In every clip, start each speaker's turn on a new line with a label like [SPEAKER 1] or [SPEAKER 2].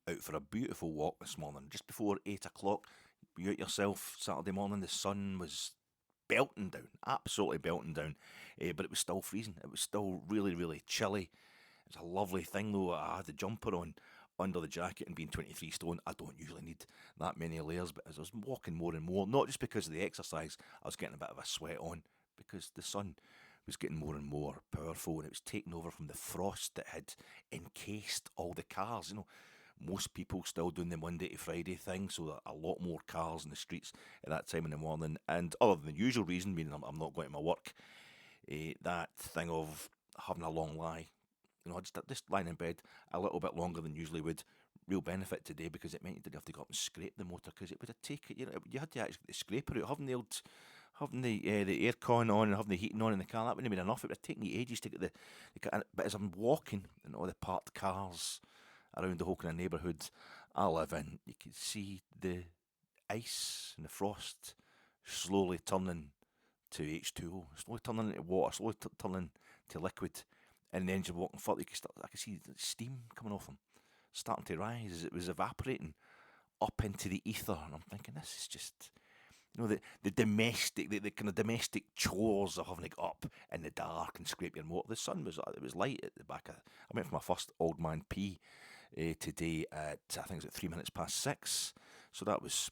[SPEAKER 1] out for a beautiful walk this morning, just before 8 o'clock. You out yourself Saturday morning, the sun was belting down, absolutely belting down, but it was still freezing. It was still really, really chilly. It's a lovely thing though. I had the jumper on under the jacket, and being 23 stone, I don't usually need that many layers. But as I was walking more and more, not just because of the exercise, I was getting a bit of a sweat on because the sun was getting more and more powerful, and it was taking over from the frost that had encased all the cars. Most people still doing the Monday to Friday thing, so there are a lot more cars in the streets at that time in the morning. And other than the usual reason, meaning I'm not going to my work, that thing of having a long lie, just lying in bed a little bit longer than usually would, real benefit today because it meant you didn't have to go up and scrape the motor because it would have taken, you had to actually get the scraper out, having the aircon on and having the heating on in the car. That wouldn't have been enough. It would have taken you ages to get but as I'm walking and all the parked cars around the whole kind of neighbourhood I live in, you can see the ice and the frost slowly turning to H2O, slowly turning into water, slowly turning to liquid. And then as you're walking further, I can see the steam coming off them, starting to rise as it was evaporating up into the ether. And I'm thinking, this is just, the domestic, the kind of domestic chores of having to get up in the dark and scrape your motor. The sun it was light at the back. I went for my first old man pee today at, I think it was at 3 minutes past 6. So that was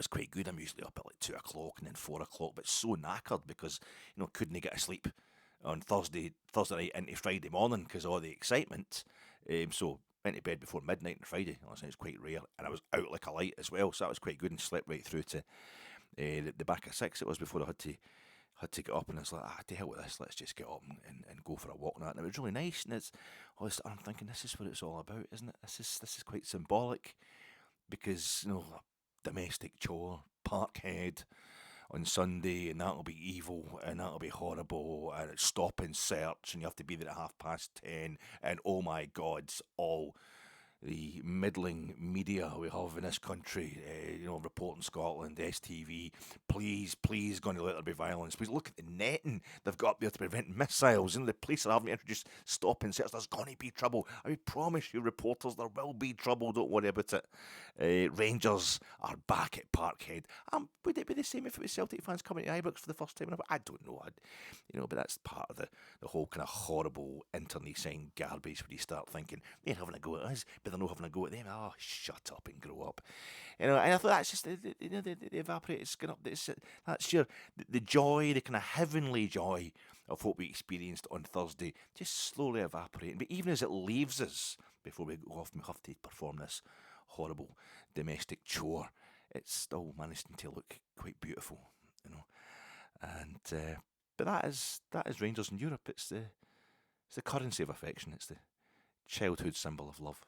[SPEAKER 1] quite good. I'm usually up at like 2 o'clock and then 4 o'clock, but so knackered because couldn't get a sleep on Thursday night into Friday morning because of all the excitement. So went to bed before midnight on Friday. Last night was quite rare, and I was out like a light as well, so that was quite good and slept right through to the back of 6. It was before I had to get up, and I was like, to hell with this, let's just get up and go for a walk and that. And it was really nice, and I'm thinking this is what it's all about, isn't it? This is quite symbolic because domestic chore, Parkhead on Sunday, and that'll be evil, and that'll be horrible, and it's stop and search, and you have to be there at 10:30, and oh my God, it's all the middling media we have in this country, reporting Scotland, STV, please, going to let there be violence. Please look at the netting they've got up there to prevent missiles, and the police are having to introduce stop and search. There's going to be trouble. I promise you, reporters, there will be trouble. Don't worry about it. Rangers are back at Parkhead. Would it be the same if it was Celtic fans coming to Ibrox for the first time? I don't know. But that's part of the whole kind of horrible internecine garbage where you start thinking they're having a go at us, but they're not having a go at them. Oh, shut up and grow up. And I thought that's just the evaporate. It's going up. That's the joy, the kind of heavenly joy of what we experienced on Thursday, just slowly evaporating. But even as it leaves us before we go off, we have to perform this horrible domestic chore. It's still managing to look quite beautiful, And but that is Rangers in Europe. It's the currency of affection. It's the childhood symbol of love.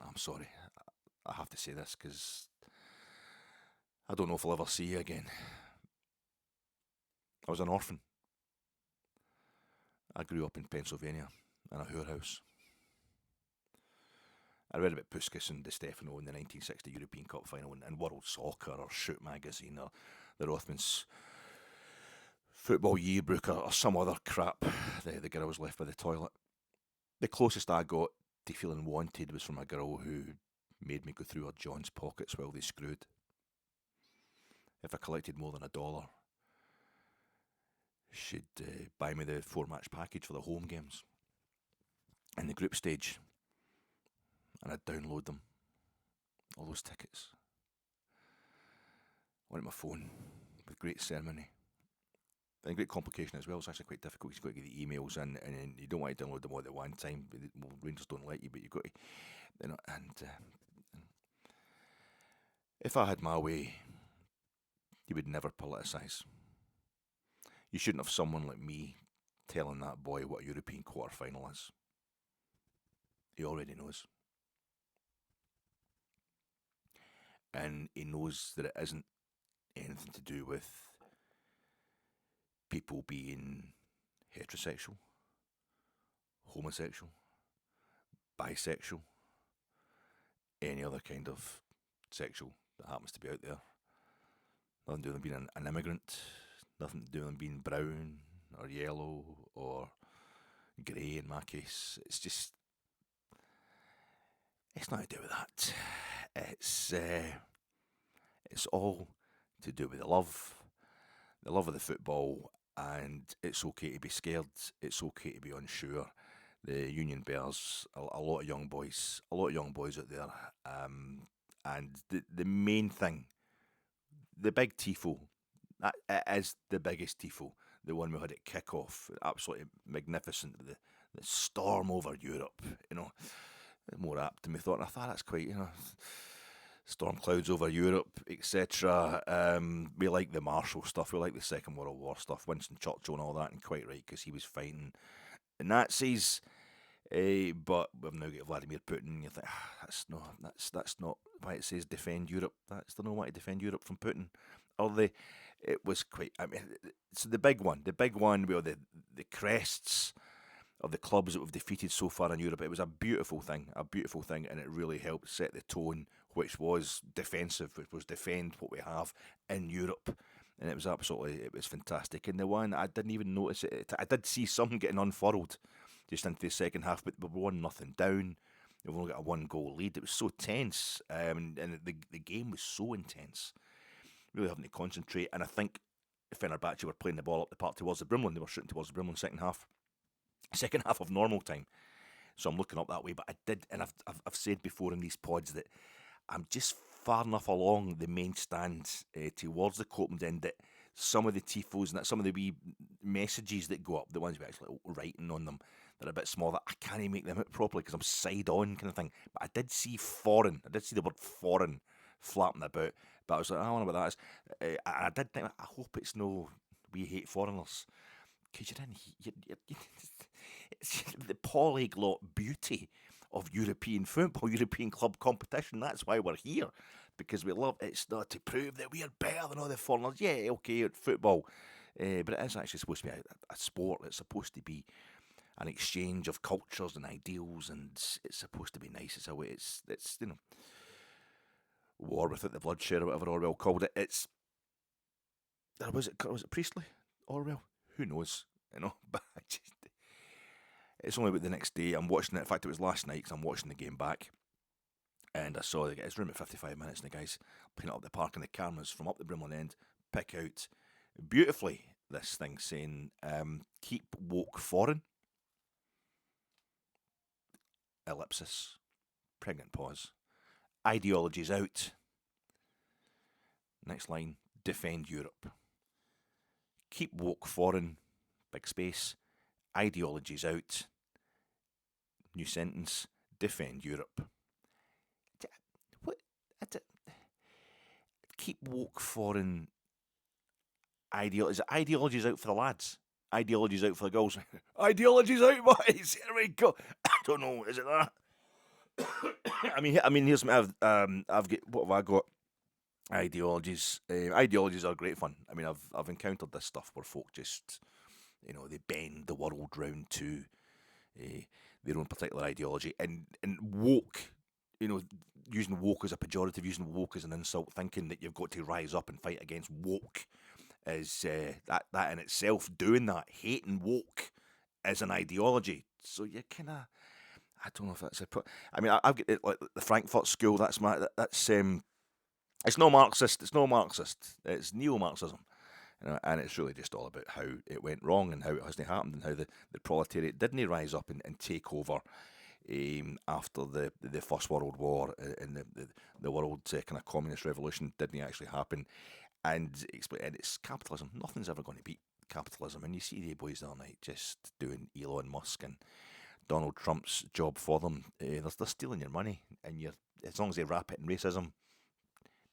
[SPEAKER 1] I'm sorry, I have to say this because I don't know if I'll ever see you again. I was an orphan. I grew up in Pennsylvania in a house. I read about Puskas and Di Stefano in the 1960 European Cup final and World Soccer or Shoot magazine or the Rothmans Football Yearbook or some other crap. The girl was left by the toilet. The closest I got to feeling wanted was from a girl who made me go through her John's pockets while they screwed. If I collected more than $1, she'd buy me the 4-match package for the home games in the group stage, and I'd download them, all those tickets, on my phone with great ceremony. And great complication as well. It's actually quite difficult. You've got to get the emails in, and you don't want to download them all at one time. Well, Rangers don't let you, but you've got to, if I had my way, you would never politicise. You shouldn't have someone like me telling that boy what a European quarter final is. He already knows. And he knows that it isn't anything to do with people being heterosexual, homosexual, bisexual, any other kind of sexual that happens to be out there. Nothing to do with them being an immigrant, nothing to do with them being brown or yellow or grey in my case. It's just It's not to do with that. It's it's all to do with the love of the football, and it's okay to be scared. It's okay to be unsure. The Union Bears, a lot of young boys, out there, and the main thing, the big tifo, that it is the biggest tifo. The one we had at kick-off, absolutely magnificent. The storm over Europe, more apt than we thought. And I thought that's quite, storm clouds over Europe, etc. We like the Marshall stuff. We like the Second World War stuff, Winston Churchill and all that, and quite right because he was fighting the Nazis. But we've now got Vladimir Putin. You think that's not why it says defend Europe. That's the no way to defend Europe from Putin. Or it was quite. I mean, so the big one with the crests of the clubs that we've defeated so far in Europe. It was a beautiful thing, and it really helped set the tone, which was defensive, which was defend what we have in Europe. And it was fantastic. And the one, I didn't even notice it. I did see some getting unfurled just into the second half, but we were 1-0 down. We've only got a 1-goal lead. It was so tense, and the game was so intense. Really having to concentrate. And I think Fenerbahce were playing the ball up the park towards the Brimlin. They were shooting towards the Brimlin second half of normal time. So I'm looking up that way. But I did, and I've said before in these pods that I'm just far enough along the main stand towards the Copland end that some of the tifos and some of the wee messages that go up, the ones with actually writing on them, they're a bit smaller. I can't even make them out properly because I'm side on kind of thing. But I did see foreign. I did see the word foreign flapping about. But I was like, I don't know what that is. I did think, I hope it's no, we hate foreigners. Because it's the polyglot beauty of European football, European club competition. That's why we're here. Because we love it's not to prove that we are better than all the foreigners. Yeah, okay, football. But it is actually supposed to be a sport. It's supposed to be an exchange of cultures and ideals, and it's supposed to be nice. It's a way. It's war without the bloodshed or whatever Orwell called it. Was it Priestley? Orwell? Who knows? But it's only about the next day. I'm watching it. In fact, it was last night because I'm watching the game back. And I saw it's room at 55 minutes, and the guys playing it up the park, and the cameras from up the Brimlin end pick out beautifully this thing saying, keep woke foreign, ellipsis, pregnant pause, ideologies out. Next line, defend Europe. Keep woke foreign, big space, ideologies out. New sentence, defend Europe. What? Keep woke foreign, ideologies. Ideologies out for the lads. Ideologies out for the girls. Ideologies out, boys. Here we go. I don't know. Is it that? I mean, here's what I've got. What have I got? Ideologies. Ideologies are great fun. I mean, I've encountered this stuff where folk just, they bend the world round to their own particular ideology, and woke. Using woke as a pejorative, using woke as an insult, thinking that you've got to rise up and fight against woke is that in itself, doing that, hating woke is an ideology. So you kind of, I don't know if that's I mean, I've got like the Frankfurt School. That's it's no Marxist. It's no Marxist. It's neo-Marxism. And it's really just all about how it went wrong and how it hasn't happened and how the proletariat didn't rise up and take over after the First World War and the world kind of communist revolution didn't actually happen. And it's capitalism. Nothing's ever going to beat capitalism. And you see the boys all night just doing Elon Musk and Donald Trump's job for them. They're stealing your money, and as long as they wrap it in racism,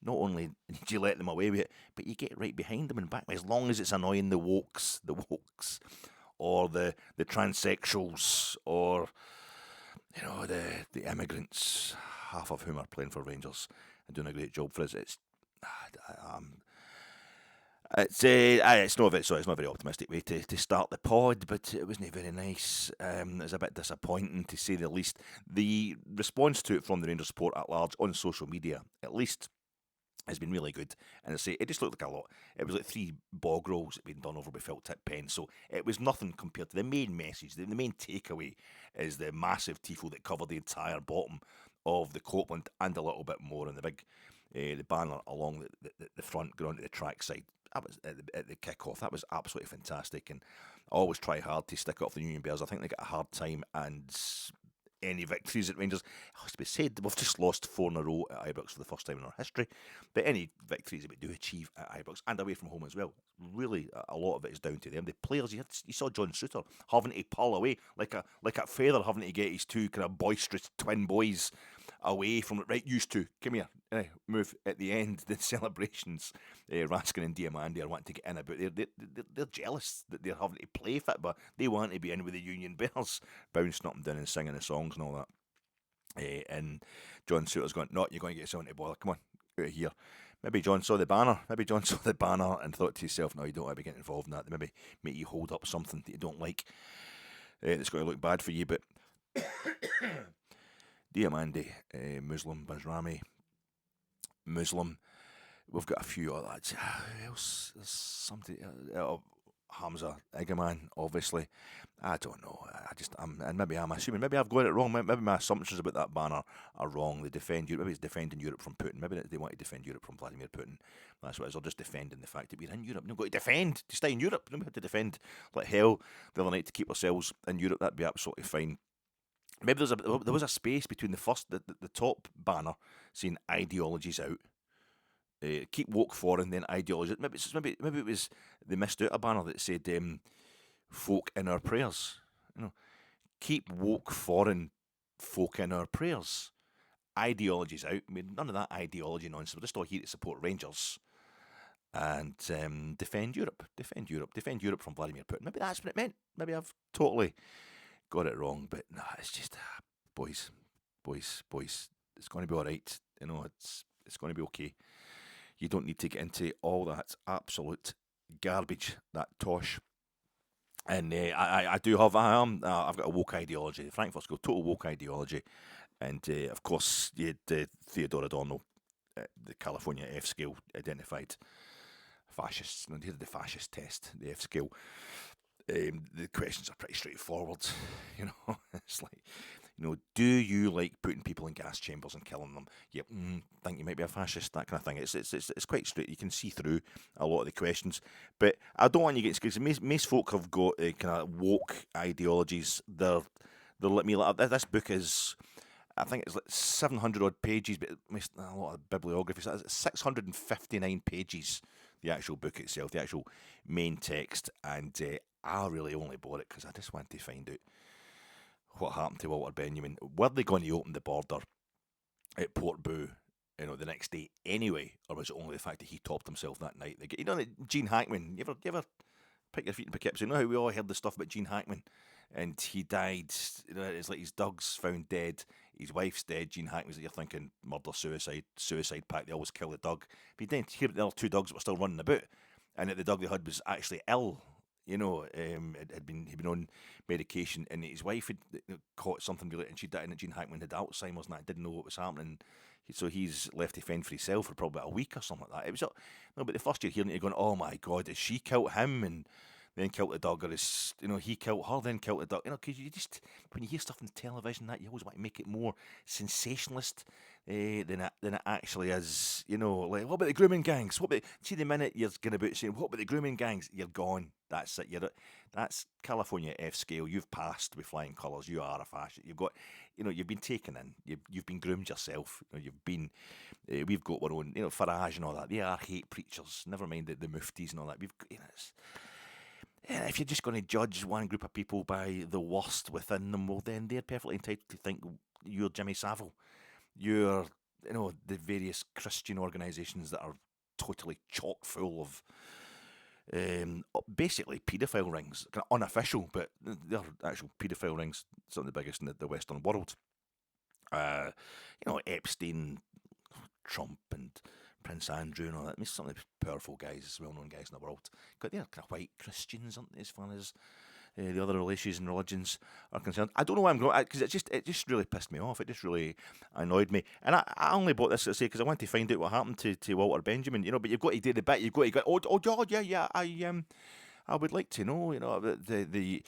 [SPEAKER 1] not only do you let them away with it, but you get right behind them and back. As long as it's annoying the wokes, or the transsexuals, or the immigrants, half of whom are playing for Rangers and doing a great job for us. It's not a very optimistic way to start the pod, but it wasn't very nice. It was a bit disappointing, to say the least. The response to it from the Rangers support at large on social media, at least, has been really good. And I say it just looked like a lot. It was like 3 bog rolls that had been done over with felt tip pens, so it was nothing compared to the main message. The main takeaway is the massive tifo that covered the entire bottom of the Copeland and a little bit more on the big, the banner along the front going onto the track side. That was at the kick-off. That was absolutely fantastic, and I always try hard to stick up for the Union Bears. I think they get a hard time, and any victories at Rangers, it has to be said, we've just lost 4 in a row at Ibrox for the first time in our history, but any victories that we do achieve at Ibrox and away from home as well, really a lot of it is down to them. The players, you saw John Souttar having to pull away like a feather, having to get his 2 kind of boisterous twin boys away from it, right, used to, come here, move at the end, the celebrations, Raskin and Diamandi are wanting to get in about, they're jealous that they're having to play football, they want to be in with the Union Bears, bouncing up and down and singing the songs and all that, and John Souttar's going, no, you're going to get someone to bother, come on, out of here. Maybe John saw the banner and thought to himself, no, you don't want to be getting involved in that, they maybe make you hold up something that you don't like, that's going to look bad for you, but Diamandi, Muslim, Bajrami, Muslim. We've got a few other lads. Who else? There's something. Hamza, Igaman, obviously. I don't know. And maybe I'm assuming. Maybe I've got it wrong. Maybe my assumptions about that banner are wrong. They defend Europe. Maybe it's defending Europe from Putin. Maybe they want to defend Europe from Vladimir Putin. That's what it is. Or just defending the fact that we're in Europe. We've got to defend to stay in Europe. We have to defend like hell the other night to keep ourselves in Europe. That'd be absolutely fine. Maybe there was a space between the top banner saying ideologies out, keep woke foreign, then ideology. Maybe it was they missed out a banner that said folk in our prayers. Keep woke foreign, folk in our prayers. Ideologies out. I mean, none of that ideology nonsense. We're just all here to support Rangers and defend Europe from Vladimir Putin. Maybe that's what it meant. Maybe I've totally got it wrong, but nah, it's just boys. It's going to be all right. It's going to be okay. You don't need to get into all that absolute garbage, that tosh. And I've got a woke ideology. The Frankfurt School, total woke ideology. And of course, you had Theodore Adorno, the California F scale, identified fascists. They did the fascist test, the F scale. The questions are pretty straightforward. It's like, do you like putting people in gas chambers and killing them? Yep, think you might be a fascist, that kind of thing. It's quite straight. You can see through a lot of the questions. But I don't want you to get scared, because most folk have got kind of woke ideologies. They're let me. This book is, I think it's like 700 odd pages, but a lot of bibliography. So it's 659 pages, the actual book itself, the actual main text. And I really only bought it because I just wanted to find out what happened to Walter Benjamin. Were they going to open the border at Port Boo, the next day anyway, or was it only the fact that he topped himself that night? Gene Hackman. You ever pick your feet in Poughkeepsie? You know how we all heard the stuff about Gene Hackman, and he died. It's like his dog's found dead, his wife's dead. Gene Hackman's that you're thinking murder, suicide pact. They always kill the dog. But you didn't hear the other 2 dogs that were still running about, and that the dog they had was actually ill. He'd been on medication, and his wife had caught something related, and she died. And Gene Hackman had Alzheimer's, and I didn't know what was happening. So he's left to fend for himself for probably a week or something like that. It was but the first year hearing it, you're going, oh my God, has she killed him and then killed the dog, or is he killed her, then killed the dog? Because you just, when you hear stuff on television, that you always want to make it more sensationalist than it actually is. Like, what about the grooming gangs? See, the minute you're going about saying, what about the grooming gangs? You're gone. That's it. That's California F scale. You've passed with flying colours. You are a fascist. You've got, you've been taken in. You've been groomed yourself. You've been. We've got our own. Farage and all that. They are hate preachers. Never mind the muftis and all that. We've. If you're just going to judge one group of people by the worst within them, well, then they're perfectly entitled to think you're Jimmy Savile. You're, the various Christian organisations that are totally chock full of basically paedophile rings, kind of unofficial, but they're actual paedophile rings, some of the biggest in the Western world. Epstein, Trump, and Prince Andrew and all that. I mean, some of the powerful guys, well-known guys in the world. But they're kind of white Christians, aren't they, as far as the other relations and religions are concerned. I don't know why I'm going, because it just really pissed me off. It just really annoyed me. And I only bought this, because I wanted to find out what happened to Walter Benjamin, but you've got to do the bit. You've got to go, oh, yeah, I would like to know, the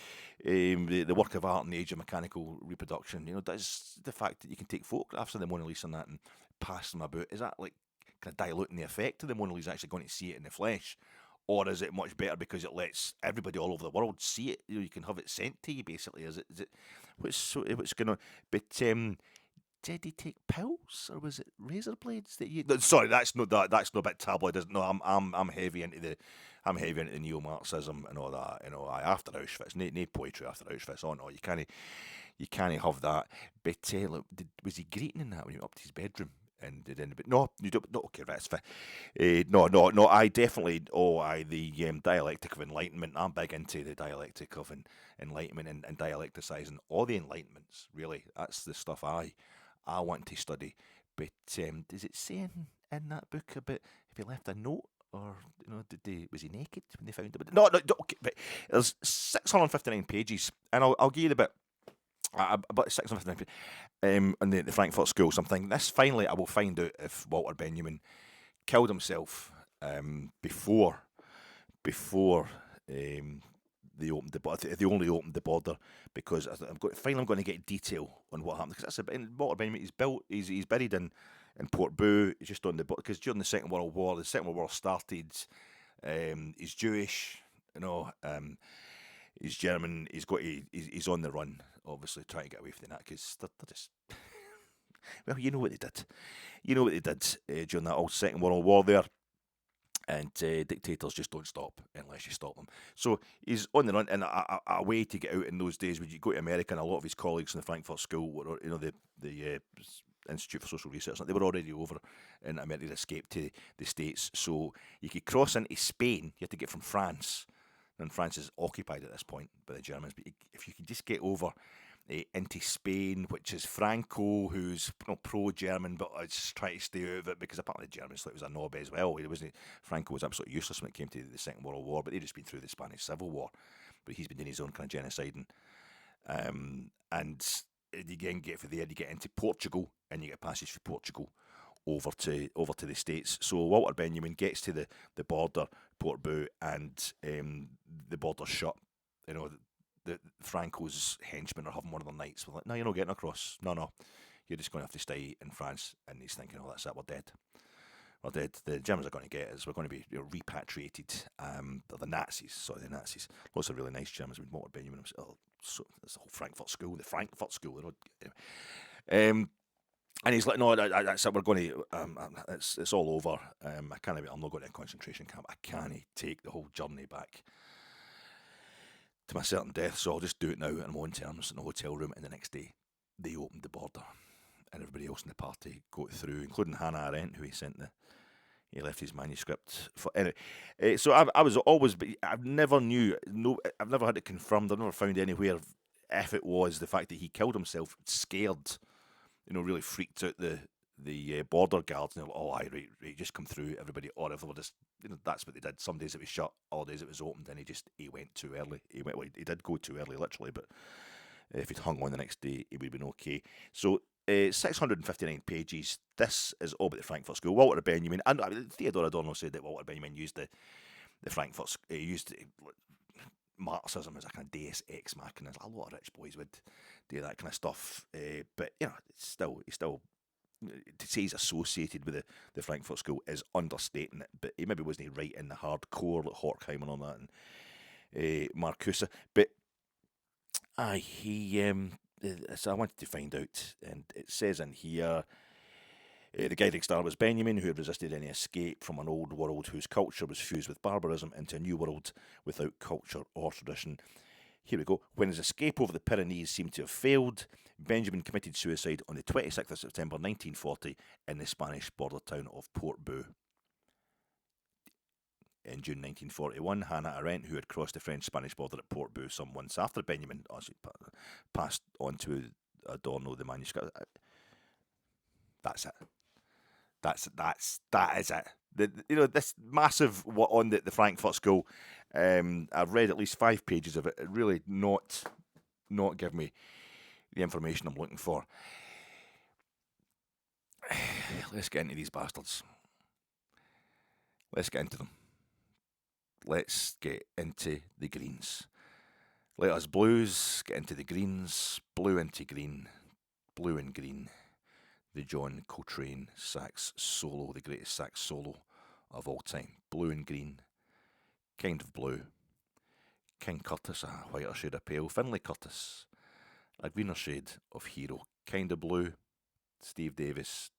[SPEAKER 1] work of art in the age of mechanical reproduction. Does the fact that you can take photographs of the Mona Lisa and that and pass them about, is that like kind of diluting the effect of the Mona Lisa actually going to see it in the flesh? Or is it much better because it lets everybody all over the world see it? You can have it sent to you, basically. Is it what's going on? But did he take pills or was it razor blades that you? No, sorry, that's not a bit tabloid, isn't? No, I'm heavy into the neo-Marxism and all that. After Auschwitz, no poetry after Auschwitz. Oh no, you can't have that. But look, was he greeting in that when he went up to his bedroom? And did anybody? No, you don't. No, okay, that's fine. No. I definitely. The dialectic of enlightenment. I'm big into the dialectic of enlightenment and dialecticizing all the enlightenments. Really, that's the stuff I want to study. But does it say in that book about if he left a note? Or was he naked when they found him? No, okay, but there's 659 pages, and I'll give you the bit about 659 on the Frankfurt School. Something. This finally, I will find out if Walter Benjamin killed himself before they opened the border. They only opened the border because I'm going to get detail on what happened, because Walter Benjamin. He's buried in Port Boo. He's just on the border because during the Second World War, the Second World War started. He's Jewish, he's German. He's on the run, obviously trying to get away from that because they're just. Well, you know what they did. During that old Second World War there. And dictators just don't stop unless you stop them. So he's on the run, and a way to get out in those days, when you go to America, and a lot of his colleagues in the Frankfurt School, were, the Institute for Social Research, they were already over in America, to escape to the States. So you could cross into Spain. You had to get from France, and France is occupied at this point by the Germans. But if you could just get over into Spain, which is Franco, who's pro-German, but I just try to stay out of it because apparently the Germans thought he was a knob as well. Franco was absolutely useless when it came to the Second World War, but they'd just been through the Spanish Civil War. But he's been doing his own kind of genociding. And you get from there, you get into Portugal, and you get passage through Portugal over to the States. So Walter Benjamin gets to the border, Port Boo, and the border's shut. The Franco's henchmen are having one of their nights. We're like, no, you're not getting across. No, you're just going to have to stay in France. And he's thinking, oh, that's it, we're dead. The Germans are going to get us. We're going to be repatriated. The Nazis. Lots of really nice Germans. With Walter Benjamin. That's the whole Frankfurt School. The Frankfurt School. And he's like, no, that's it. We're going to. It's all over. I'm not going to a concentration camp. I can't take the whole journey back to my certain death, so I'll just do it now on my own terms in the hotel room. And the next day, they opened the border, and everybody else in the party got through, including Hannah Arendt, who he left his manuscript for. Anyway, so I was always, but I've never had it confirmed. I've never found anywhere if it was the fact that he killed himself, scared, really freaked out the border guards, and they're like, right, just come through, everybody, or if they were just, that's what they did. Some days it was shut, other days it was opened, and he went too early. He did go too early, literally, but if he'd hung on the next day, he would have been okay. So 659 pages. This is all about the Frankfurt School. Walter Benjamin, and Theodore Adorno said that Walter Benjamin used the Frankfurt, used Marxism as a kind of deus ex machina. A lot of rich boys would do that kind of stuff, but it's still to say he's associated with the Frankfurt School is understating it, but he maybe wasn't right in the hardcore, like Horkheim and all that, and Marcuse. But so I wanted to find out, and it says in here, the guiding star was Benjamin, who had resisted any escape from an old world whose culture was fused with barbarism into a new world without culture or tradition. Here we go. When his escape over the Pyrenees seemed to have failed, Benjamin committed suicide on the 26th of September 1940 in the Spanish border town of Port Boo. In June 1941, Hannah Arendt, who had crossed the French-Spanish border at Port Boo some months after Benjamin, passed on to Adorno the manuscript. That's it. That is it. This massive on the Frankfurt School. I've read at least 5 pages of it. It really not give me the information I'm looking for. Let's get into these bastards. Let's get into them. let's get into the greens. Let us blues get into the greens, blue into green, blue and green. The John Coltrane sax solo, the greatest sax solo of all time. Blue and green, kind of blue. King Curtis, a whiter shade of pale. Finlay Curtis, a greener shade of hero. Kind of blue. Steve Davis,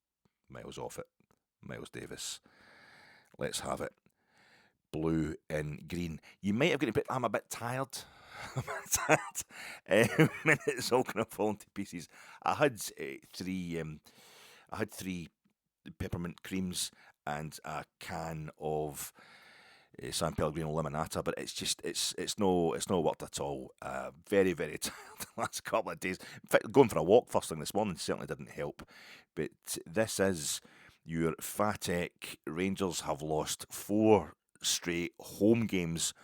[SPEAKER 1] miles off it. Miles Davis. Let's have it. Blue and green. You might have got a bit. I'm a bit tired. I'm a bit tired. It's all kind of falling to pieces. I had three. I had 3 peppermint creams and a can of San Pellegrino limonata, but it's no worked at all. Very very tired the last couple of days. In fact, going for a walk first thing this morning certainly didn't help. But this is your Fatek. Rangers have lost 4 straight home games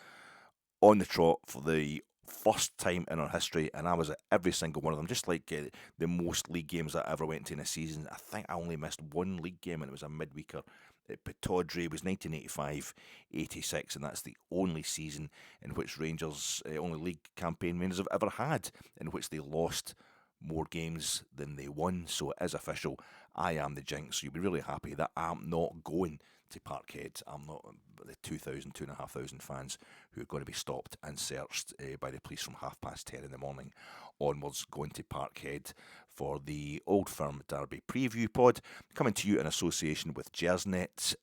[SPEAKER 1] on the trot for the first time in our history, and I was at every single one of them, just like the most league games that I ever went to in a season. I think I only missed 1 league game, and it was a midweeker at Pittodrie. It was 1985-86, and that's the only season in which Rangers, only league campaign Rangers have ever had, in which they lost more games than they won. So it is official. I am the jinx. So you'll be really happy that I'm not going to Parkhead. I'm not the 2,500 fans who are going to be stopped and searched by the police from 10:30 in the morning onwards, going to Parkhead for the Old Firm Derby preview pod, coming to you in association with Gersnet.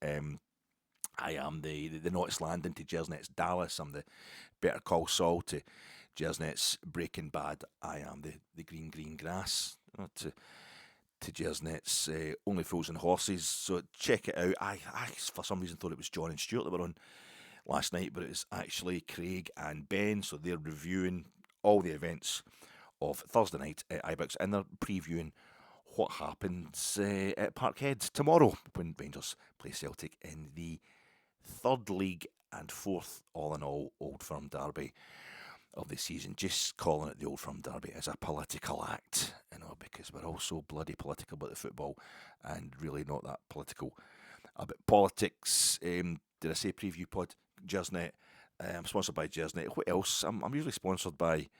[SPEAKER 1] I am the Knots Landing to Gersnet's Dallas. I'm the Better Call Saul to Gersnet's Breaking Bad. I am the green grass to Gersnet's Only Fools and Horses. So check it out. I for some reason thought it was John and Stuart that were on last night, but it's actually Craig and Ben. So they're reviewing all the events of Thursday night at Ibrox, and they're previewing what happens at Parkhead tomorrow when Rangers play Celtic in the third league and fourth, all in all, Old Firm derby of the season. Just calling it the Old Firm derby is a political act, because we're all so bloody political about the football, and really not that political about politics. Did I say preview pod? Gersnet. I'm sponsored by Gersnet. What else? I'm usually sponsored by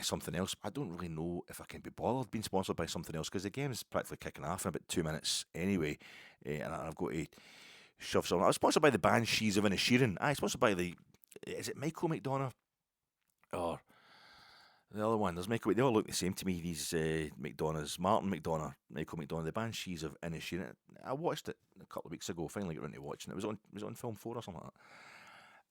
[SPEAKER 1] something else. I don't really know if I can be bothered being sponsored by something else, because the game's practically kicking off in about 2 minutes anyway, and I've got to shove something. I was sponsored by the Banshees of Inisherin. Sponsored by is it Michael McDonough or the other one? There's Michael. They all look the same to me. These McDonoughs, Martin McDonough, Michael McDonough, the Banshees of Inisherin. I watched it a couple of weeks ago. Finally got around to watching it. It was on Film 4 or something like that.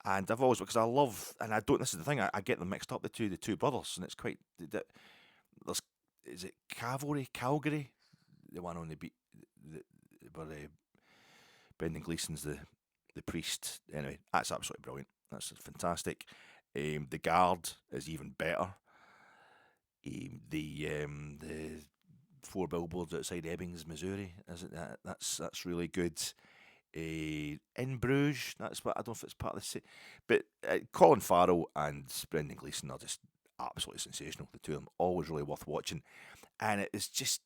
[SPEAKER 1] And I've always, because I love, and I don't. This is the thing. I get them mixed up. The two brothers, and it's quite. There's, is it Calgary, the one on the beat, where Brendan Gleeson's the priest. Anyway, that's absolutely brilliant. That's fantastic. The Guard is even better. The 4 billboards outside Ebbings, Missouri, isn't that? That's really good. In Bruges, that's what I don't know if it's part of the city, but Colin Farrell and Brendan Gleeson are just absolutely sensational. The two of them, always really worth watching, and it's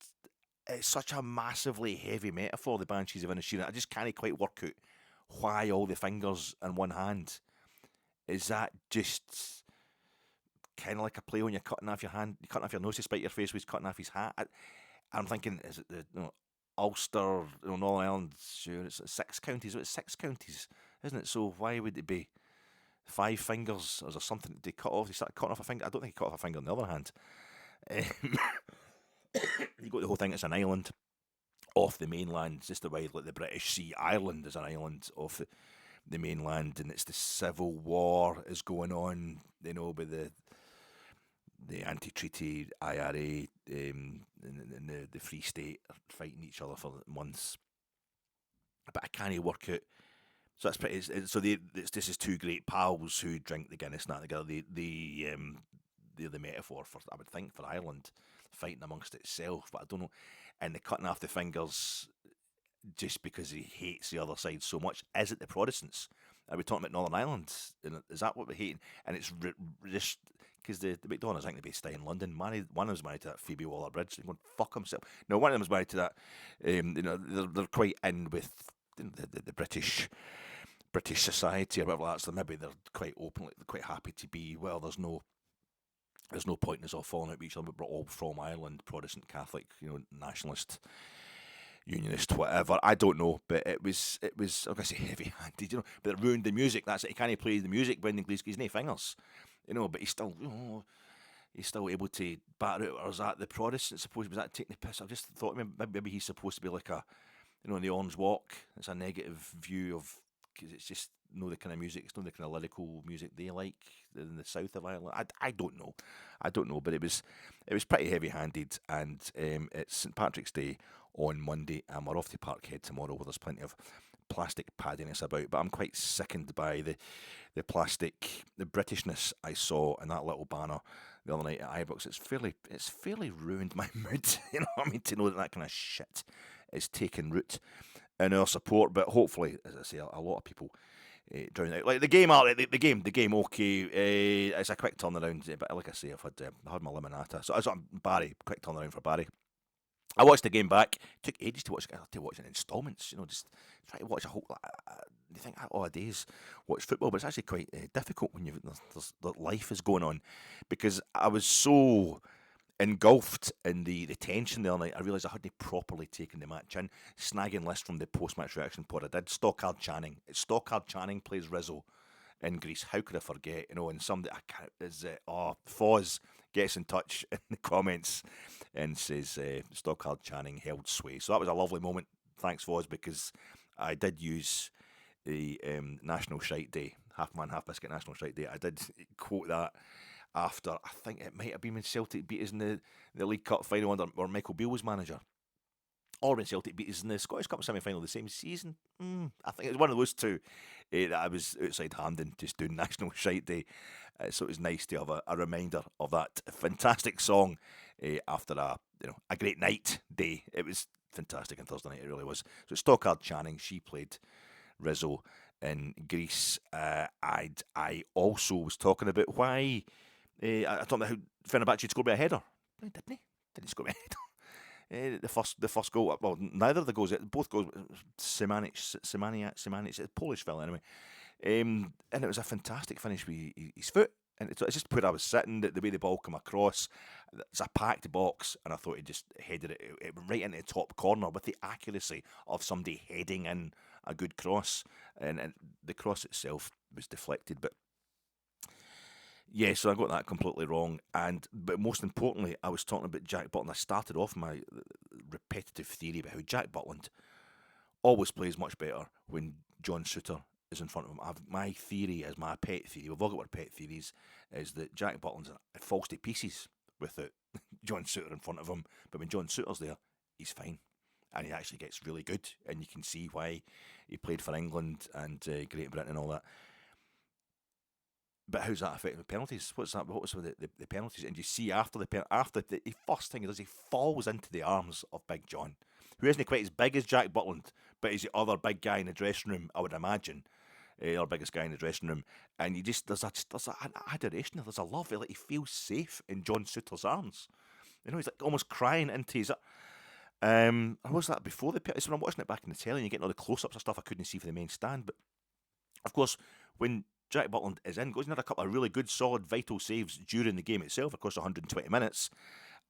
[SPEAKER 1] such a massively heavy metaphor. The Banshees of Inisherin. I just can't quite work out why all the fingers in one hand. Is that just kind of like a play when you're cutting off your hand, you're cutting off your nose to spite your face, with cutting off his hat? I'm thinking, is it the Ulster, Northern Ireland? Sure, it's 6 counties. It's 6 counties, isn't it? So why would it be 5 fingers? Is there something they cut off? They started cutting off a finger. I don't think he cut off a finger on the other hand. You got the whole thing. It's an island off the mainland, just the way like the British Sea. Ireland is an island off the mainland, and it's the civil war is going on, with the anti-treaty IRA, and the Free State are fighting each other for months. But I can't work out. So that's pretty. This is 2 great pals who drink the Guinness and that together. They're the metaphor for, I would think, for Ireland fighting amongst itself. But I don't know. And they're cutting off the fingers just because he hates the other side so much. Is it the Protestants? Are we talking about Northern Ireland? Is that what we're hating? And it's just because the McDonoughs, I think they're based in London. One of them was married to that Phoebe Waller-Bridge. They're going fuck himself. No, one of them was married to that. They're quite in with the British British society or whatever like that, so maybe they're quite openly, quite happy to be, well, there's no point in us all falling out with each other, but we're all from Ireland, Protestant, Catholic, nationalist, unionist, whatever. I don't know, but it was I'm gonna say heavy-handed, but it ruined the music. That's it. He can't play the music, Brendan Gleeson, he's no fingers, but he's still able to batter out. Or is that the Protestant supposed? Was that taking the piss? I just thought maybe he's supposed to be like a, in the Orange Walk. It's a negative view of, because it's just the kind of music. It's not the kind of lyrical music they like in the south of Ireland. I don't know, but it was pretty heavy-handed, and it's St Patrick's Day on Monday, and we're off to Parkhead tomorrow, where there's plenty of plastic paddiness about. But I'm quite sickened by the plastic, the Britishness I saw in that little banner the other night at Ibrox. It's fairly ruined my mood. You know what I mean? To know that kind of shit is taking root in our support. But hopefully, as I say, a lot of people drown out. Like the game, the game. Okay, it's a quick turnaround. But like I say, I had my limonata. So Barry, quick turnaround for Barry. I watched the game back. It took ages to watch. I had to watch it in instalments. Just try to watch a whole. You think, oh, days watch football, but it's actually quite difficult when the life is going on, because I was so engulfed in the tension the other night. I realised I hadn't properly taken the match in. Snagging list from the post-match reaction pod I did. Stockard Channing plays Rizzo in Greece. How could I forget? And somebody, I can't, is it? Foz gets in touch in the comments and says Stockard Channing held sway. So that was a lovely moment. Thanks, Foz, because I did use the National Shite Day, half man, half biscuit National Shite Day. I did quote that after, I think it might have been when Celtic beat us in the League Cup final under where Michael Beale was manager. Or when Celtic beat us in the Scottish Cup semi-final the same season. I think it was one of those two that I was outside Hampden just doing National Shite Day. So it was nice to have a reminder of that fantastic song after a great night day. It was fantastic on Thursday night, it really was. So Stockard Channing, she played Rizzo in Greece. I also was talking about why I talked about how Fenerbahce scored by a header. No, didn't he? Didn't score by a header. The first goal, well, neither of the goals, both goals, Simanic, it's a Polish fella anyway, and it was a fantastic finish with his foot, and it's just where I was sitting, the way the ball came across, it's a packed box, and I thought he just headed it right into the top corner with the accuracy of somebody heading in a good cross, and the cross itself was deflected, but yeah, so I got that completely wrong. But most importantly, I was talking about Jack Butland. I started off my repetitive theory about how Jack Butland always plays much better when John Souttar is in front of him. My theory is my pet theory. We've all got our pet theories. Is that Jack Butland's falls to pieces without John Souttar in front of him. But when John Souttar's there, he's fine. And he actually gets really good. And you can see why he played for England and Great Britain and all that. But how's that affecting the penalties? What's with the penalties? And you see after the first thing he does, he falls into the arms of Big John, who isn't quite as big as Jack Butland, but he's the other big guy in the dressing room, I would imagine, our biggest guy in the dressing room. And you just there's an adoration, there's a love, like he feels safe in John Souttar's arms. He's like almost crying into his. I was that before the penalties. When I'm watching it back in the telly, and you're getting all the close-ups and stuff I couldn't see for the main stand. But of course, when Jack Butland is in, goes and had a couple of really good, solid, vital saves during the game itself, of course, 120 minutes.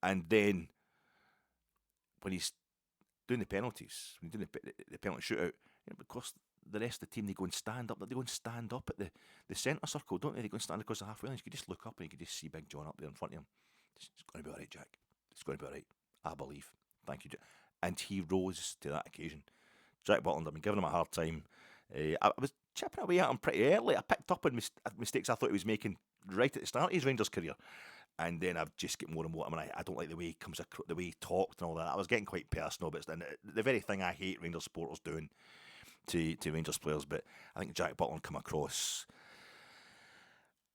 [SPEAKER 1] And then when he's doing the penalties, when he's doing the penalty shootout, of course, the rest of the team, they go and stand up. They go and stand up at the centre circle, don't they? They go and stand across the halfway line. You could just look up and you could just see Big John up there in front of him. It's going to be all right, Jack. It's going to be all right. I believe. Thank you, Jack. And he rose to that occasion. Jack Butland, I've been giving him a hard time. I was chipping away at him pretty early. I picked up on mistakes I thought he was making right at the start of his Rangers career, and then I've just get more and more. I mean, I don't like the way he comes across, the way he talked and all that. I was getting quite personal, but it's the very thing I hate Rangers supporters doing to Rangers players. But I think Jack Butland come across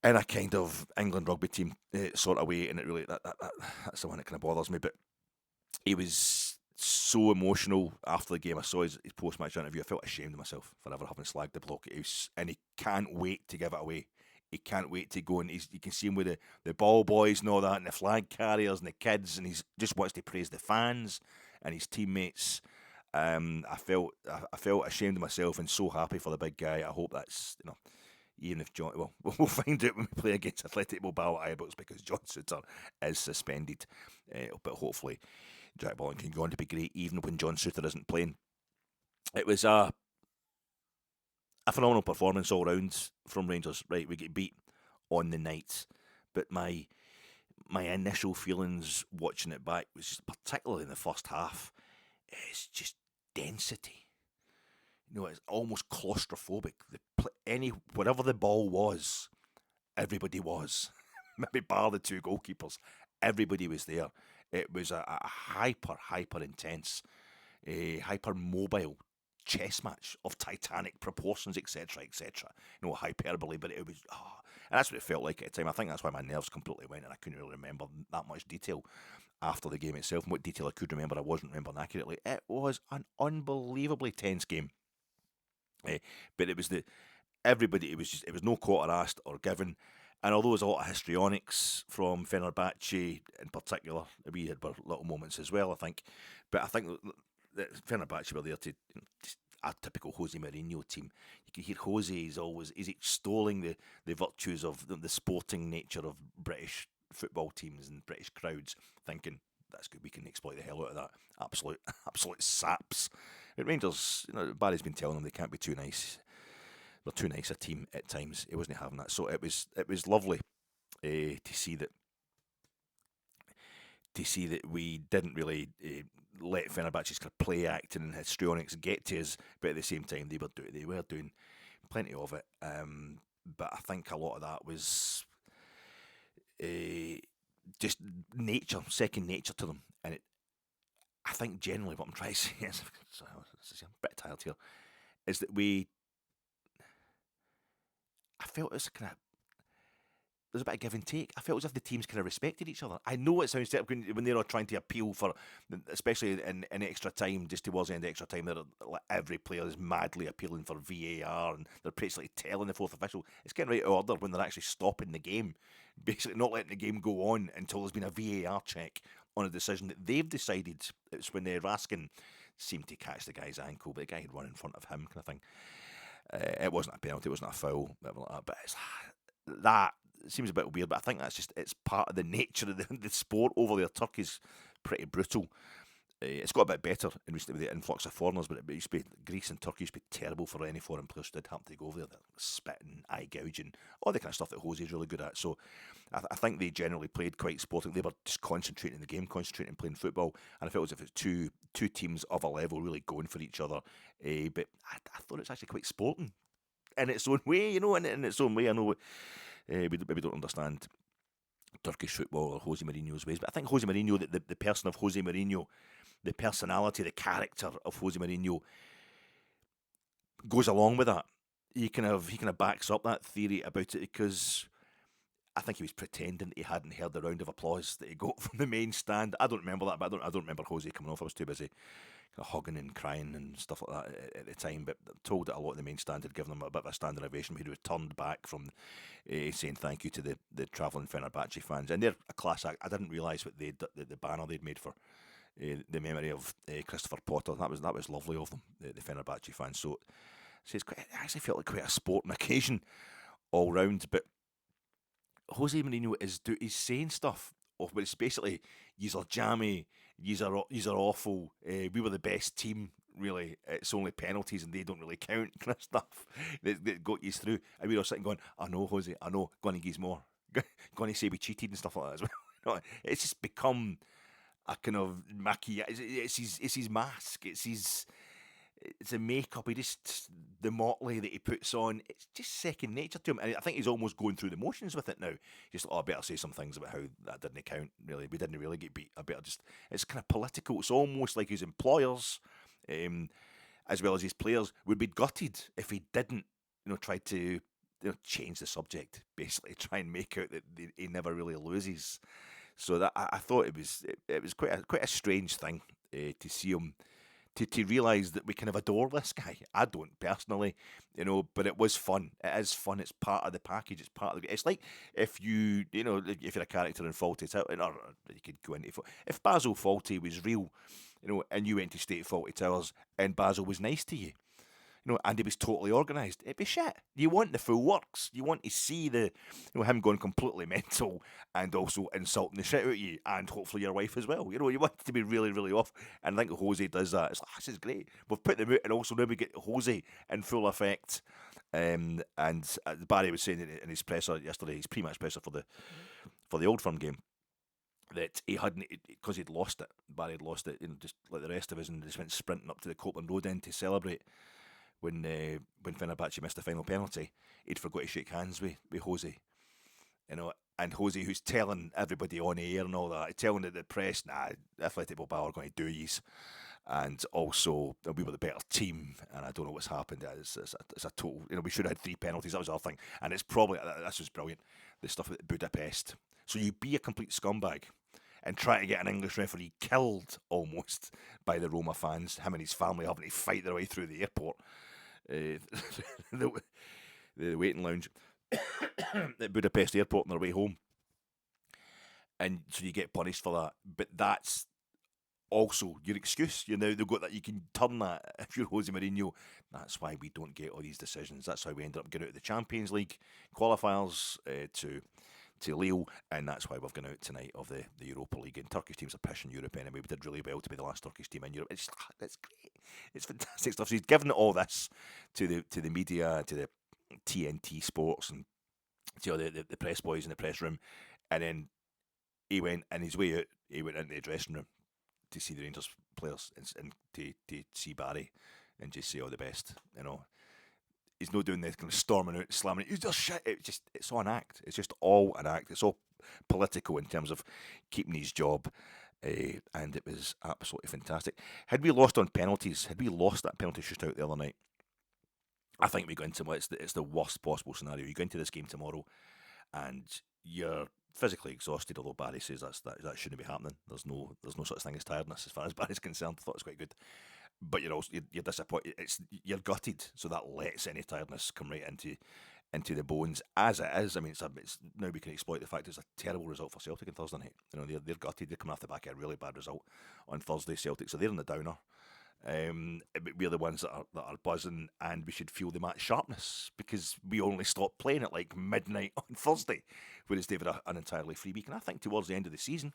[SPEAKER 1] in a kind of England rugby team sort of way, and it really that's the one that kind of bothers me. But he was so emotional after the game. I saw his post-match interview. I felt ashamed of myself for ever having slagged the bloke. And he can't wait to give it away. He can't wait to go, and you can see him with the ball boys and all that, and the flag carriers and the kids, and he just wants to praise the fans and his teammates. I felt ashamed of myself and so happy for the big guy. I hope that's, even if John, well, we'll find out when we play against Athletic Bilbao at Ibrox because John Suter is suspended. But hopefully Jack Bolton can go on to be great even when John Suter isn't playing. It was a phenomenal performance all round from Rangers. Right, we get beat on the night, but my initial feelings watching it back was particularly in the first half. It's just density. It's almost claustrophobic. Wherever the ball was, everybody was. Maybe bar the two goalkeepers, everybody was there. It was a hyper intense, hyper mobile chess match of titanic proportions, etc., etc. Hyperbole, but it was, and that's what it felt like at the time. I think that's why my nerves completely went, and I couldn't really remember that much detail after the game itself. And what detail I could remember, I wasn't remembering accurately. It was an unbelievably tense game, but it was everybody. It was no quarter asked or given. And although there's a lot of histrionics from Fenerbahce in particular, we had little moments as well, I think. But I think that Fenerbahce were there to just a typical Jose Mourinho team. You can hear Jose is extolling the virtues of the sporting nature of British football teams and British crowds, thinking that's good, we can exploit the hell out of that. Absolute saps. At Rangers, Barry's been telling them they can't be too nice. They're too nice a team at times. He wasn't having that, so it was lovely to see that we didn't really let Fenerbahce's kind of play acting and histrionics get to us, but at the same time they were doing plenty of it. But I think a lot of that was just nature, second nature to them, and I think generally what I'm trying to say is, sorry, I'm a bit tired here, is that I felt it was there's a bit of give and take. I felt as if the teams kind of respected each other. I know it sounds terrible when they're all trying to appeal for, especially in extra time, just towards the end of extra time, every player is madly appealing for VAR and they're basically telling the fourth official. It's getting right out of order when they're actually stopping the game, basically not letting the game go on until there's been a VAR check on a decision that they've decided. It's when Raskin seemed to catch the guy's ankle, but the guy had run in front of him, kind of thing. It wasn't a penalty, it wasn't a foul, whatever like that, but that seems a bit weird, but I think it's part of the nature of the sport over there. Turkey's pretty brutal. It's got a bit better in recently with the influx of foreigners, but it used to be, Greece and Turkey used to be terrible for any foreign players who did happen to go over there. They're spitting, eye gouging, all the kind of stuff that Jose's really good at. So I think they generally played quite sporting. They were just concentrating in the game, concentrating on playing football, and I felt as if it's two teams of a level really going for each other. But I thought it's actually quite sporting in its own way, in its own way. I know we maybe don't understand Turkish football or Jose Mourinho's ways, but I think Jose Mourinho, the person of Jose Mourinho, the personality, the character of Jose Mourinho goes along with that. He kind of backs up that theory about it, because I think he was pretending that he hadn't heard the round of applause that he got from the main stand. I don't remember that, but I don't remember Jose coming off. I was too busy kind of hugging and crying and stuff like that at the time. But I'm told that a lot of the main stand had given him a bit of a standing ovation. He'd returned back from saying thank you to the travelling Fenerbahce fans, and they're a class act. I didn't realise what the banner they'd made for the memory of Christopher Potter. That was lovely of them, the Fenerbahce fans. So it's quite, it actually felt like quite a sporting occasion all round. But Jose Mourinho he's saying stuff, but it's basically, yous are jammy, yous are awful. We were the best team. Really, it's only penalties and they don't really count, kind of stuff that got you through. And we were sitting going, I know, Jose, I know, going to give more, going to say we cheated and stuff like that as well. It's just become a kind of maquillage. It's his mask. It's a makeup. The motley that he puts on. It's just second nature to him, and I think he's almost going through the motions with it now. Just I better say some things about how that didn't count. Really, we didn't really get beat. I better just. It's kind of political. It's almost like his employers, as well as his players, would be gutted if he didn't, try to change the subject. Basically, try and make out that he never really loses. So that I thought it was quite a strange thing to see him. To realise that we kind of adore this guy. I don't personally, but it was fun. It is fun. It's part of the package. It's part of the. It's like if if you're a character in Fawlty, or you could go into if Basil Fawlty was real, and you went to State Faulty Towers, and Basel was nice to you. And he was totally organised. It'd be shit. You want the full works. You want to see him going completely mental and also insulting the shit out of you and hopefully your wife as well. You want it to be really, really off. And I think Jose does that. It's like, this is great. We've put them out and also now we get Jose in full effect. And Barry was saying in his presser yesterday, his pre-match presser for the Old Firm game, that he hadn't, because he'd lost it. Barry had lost it, just like the rest of us, and just went sprinting up to the Copeland Road end to celebrate. When Fenerbahce missed the final penalty, he'd forgot to shake hands with Jose, and Jose, who's telling everybody on air and all that, telling the press, nah, Athletic Bilbao are going to do these, and also we were the better team, and I don't know what's happened. It's a total, we should have had 3 penalties. That was our thing, and it's probably, this was brilliant, the stuff at Budapest. So you be a complete scumbag and try to get an English referee killed almost by the Roma fans, him and his family having to fight their way through the airport. The waiting lounge at Budapest airport on their way home, and so you get punished for that. But that's also your excuse. They've got that, you can turn that if you're Jose Mourinho. That's why we don't get all these decisions. That's how we ended up getting out of the Champions League qualifiers to Lille, and that's why we've gone out tonight of the Europa League. And Turkish teams are pushing Europe anyway. We did really well to be the last Turkish team in Europe. It's great. It's fantastic stuff. So he's given all this to the media, to the TNT Sports, and to the press boys in the press room. And then he went, in his way out, he went into the dressing room to see the Rangers players and to see Barry and just say all the best. He's not doing this kind of storming out, slamming it. He's just shit. It's all an act. It's just all an act. It's all political in terms of keeping his job. And it was absolutely fantastic. Had we lost on penalties, had we lost that penalty shootout the other night, I think we go into it's the worst possible scenario. You go into this game tomorrow and you're physically exhausted, although Barry says that shouldn't be happening. There's no such thing as tiredness as far as Barry's concerned. I thought it was quite good. But you're disappointed. You're gutted, so that lets any tiredness come right into the bones. As it is, I mean, it's now we can exploit the fact it's a terrible result for Celtic on Thursday night. They're gutted. They're coming off the back of a really bad result on Thursday. Celtic, so they're in the downer. We're the ones that are buzzing, and we should feel the match sharpness because we only stopped playing at like midnight on Thursday, whereas they've had an entirely free week. And I think towards the end of the season,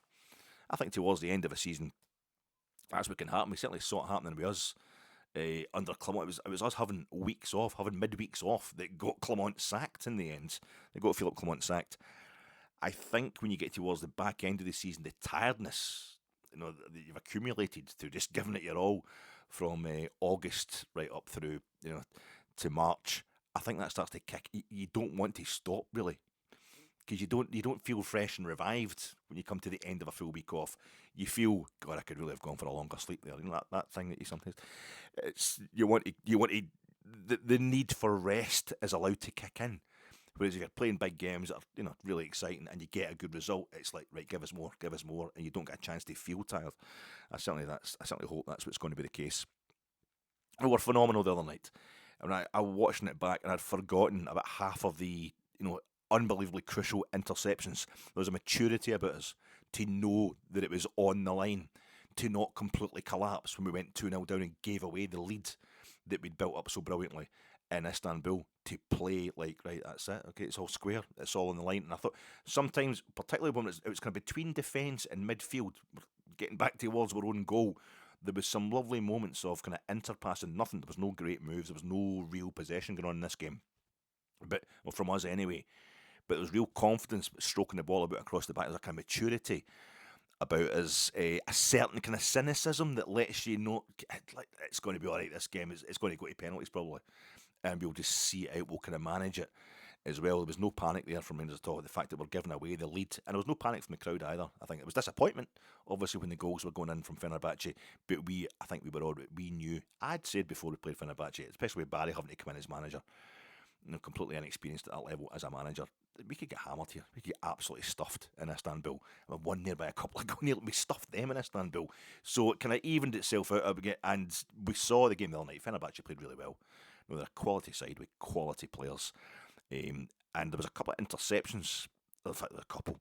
[SPEAKER 1] that's what can happen. We certainly saw it happening with us under Clement. It was us having midweeks off that got Clement sacked in the end. They got Philip Clement sacked. I think when you get towards the back end of the season, the tiredness that you've accumulated through just giving it your all from August right up through to March, I think that starts to kick. You don't want to stop really, because you don't feel fresh and revived when you come to the end of a full week off. You feel, God, I could really have gone for a longer sleep there. That thing that you sometimes, the need for rest is allowed to kick in. Whereas if you're playing big games that are really exciting and you get a good result, it's like, right, give us more, and you don't get a chance to feel tired. I certainly hope that's what's going to be the case. We were phenomenal the other night. And I was watching it back and I'd forgotten about half of the unbelievably crucial interceptions. There was a maturity about us to know that it was on the line, to not completely collapse when we went 2-0 down and gave away the lead that we'd built up so brilliantly in Istanbul, to play like, right, that's it, okay, it's all square, it's all on the line. And I thought sometimes, particularly when it was kind of between defence and midfield, getting back towards our own goal, there was some lovely moments of kind of interpassing, nothing. There was no great moves, there was no real possession going on in this game, but from us anyway. But there was real confidence stroking the ball about across the back. There's a kind of maturity about us, a certain kind of cynicism that lets you know, like, it's going to be all right, this game, it's going to go to penalties probably, and we'll just see it out, we'll kind of manage it as well. There was no panic there from Rangers at all, the fact that we're giving away the lead, and there was no panic from the crowd either. I think it was disappointment, obviously, when the goals were going in from Fenerbahce, but I think we knew, I'd said before we played Fenerbahce, especially with Barry having to come in as manager, completely inexperienced at that level as a manager, we could get hammered here. We could get absolutely stuffed in Istanbul. We won there by a couple of goals. We stuffed them in Istanbul. So it kind of evened itself out a bit, and we saw the game the other night. Fenerbahce played really well. They're a quality side with quality players. And there was a couple of interceptions. In fact, there were a couple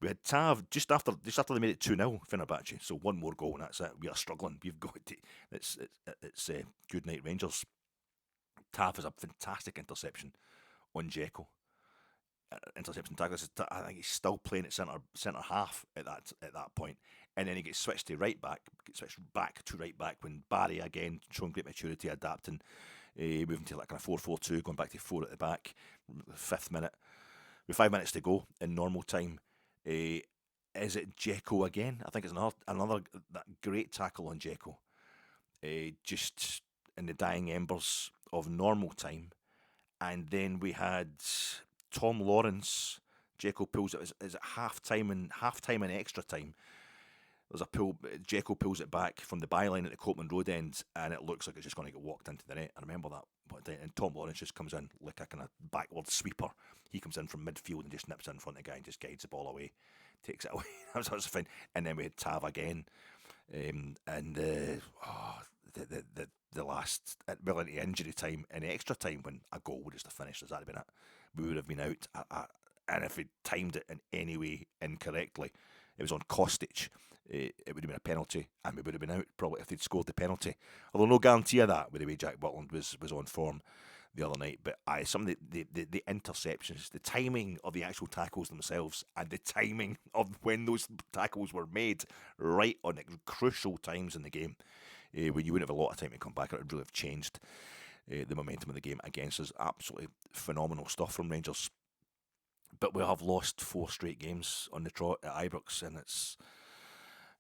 [SPEAKER 1] We had Tav just after they made it 2-0 Fenerbahce. So one more goal and that's it. We are struggling. We've got to. It's good night Rangers. Tav has a fantastic interception on Dzeko. Interception tackle. I think he's still playing at centre half at that point, and then he gets switched to right back. Gets switched back to right back when Barry again showing great maturity, adapting, moving to like a 4-4-2, going back to 4 at the back. 5th minute, with 5 minutes to go in normal time. Is it Dzeko again? I think it's another that great tackle on Dzeko. Just in the dying embers of normal time, and then we had Tom Lawrence. Dzeko pulls it. Is it half time and extra time? There's a pull. Dzeko pulls it back from the byline at the Copeland Road end, and it looks like it's just going to get walked into the net. I remember that. And Tom Lawrence just comes in like a kind of backward sweeper. He comes in from midfield and just nips in front of the guy and just guides the ball away, takes it away. That was fine. And then we had Tav again, the last, well, into injury time and extra time when a goal would just have finished. Has that been it? We would have been out. And if we timed it in any way incorrectly, it was on Kostic. It would have been a penalty, and we would have been out probably if they'd scored the penalty. Although no guarantee of that with the way Jack Butland was on form the other night. But some of the interceptions, the timing of the actual tackles themselves, and the timing of when those tackles were made, right on crucial times in the game, when you wouldn't have a lot of time to come back, it would really have changed the momentum of the game against us. Absolutely phenomenal stuff from Rangers. But we have lost 4 straight games on the trot at Ibrox, and it's.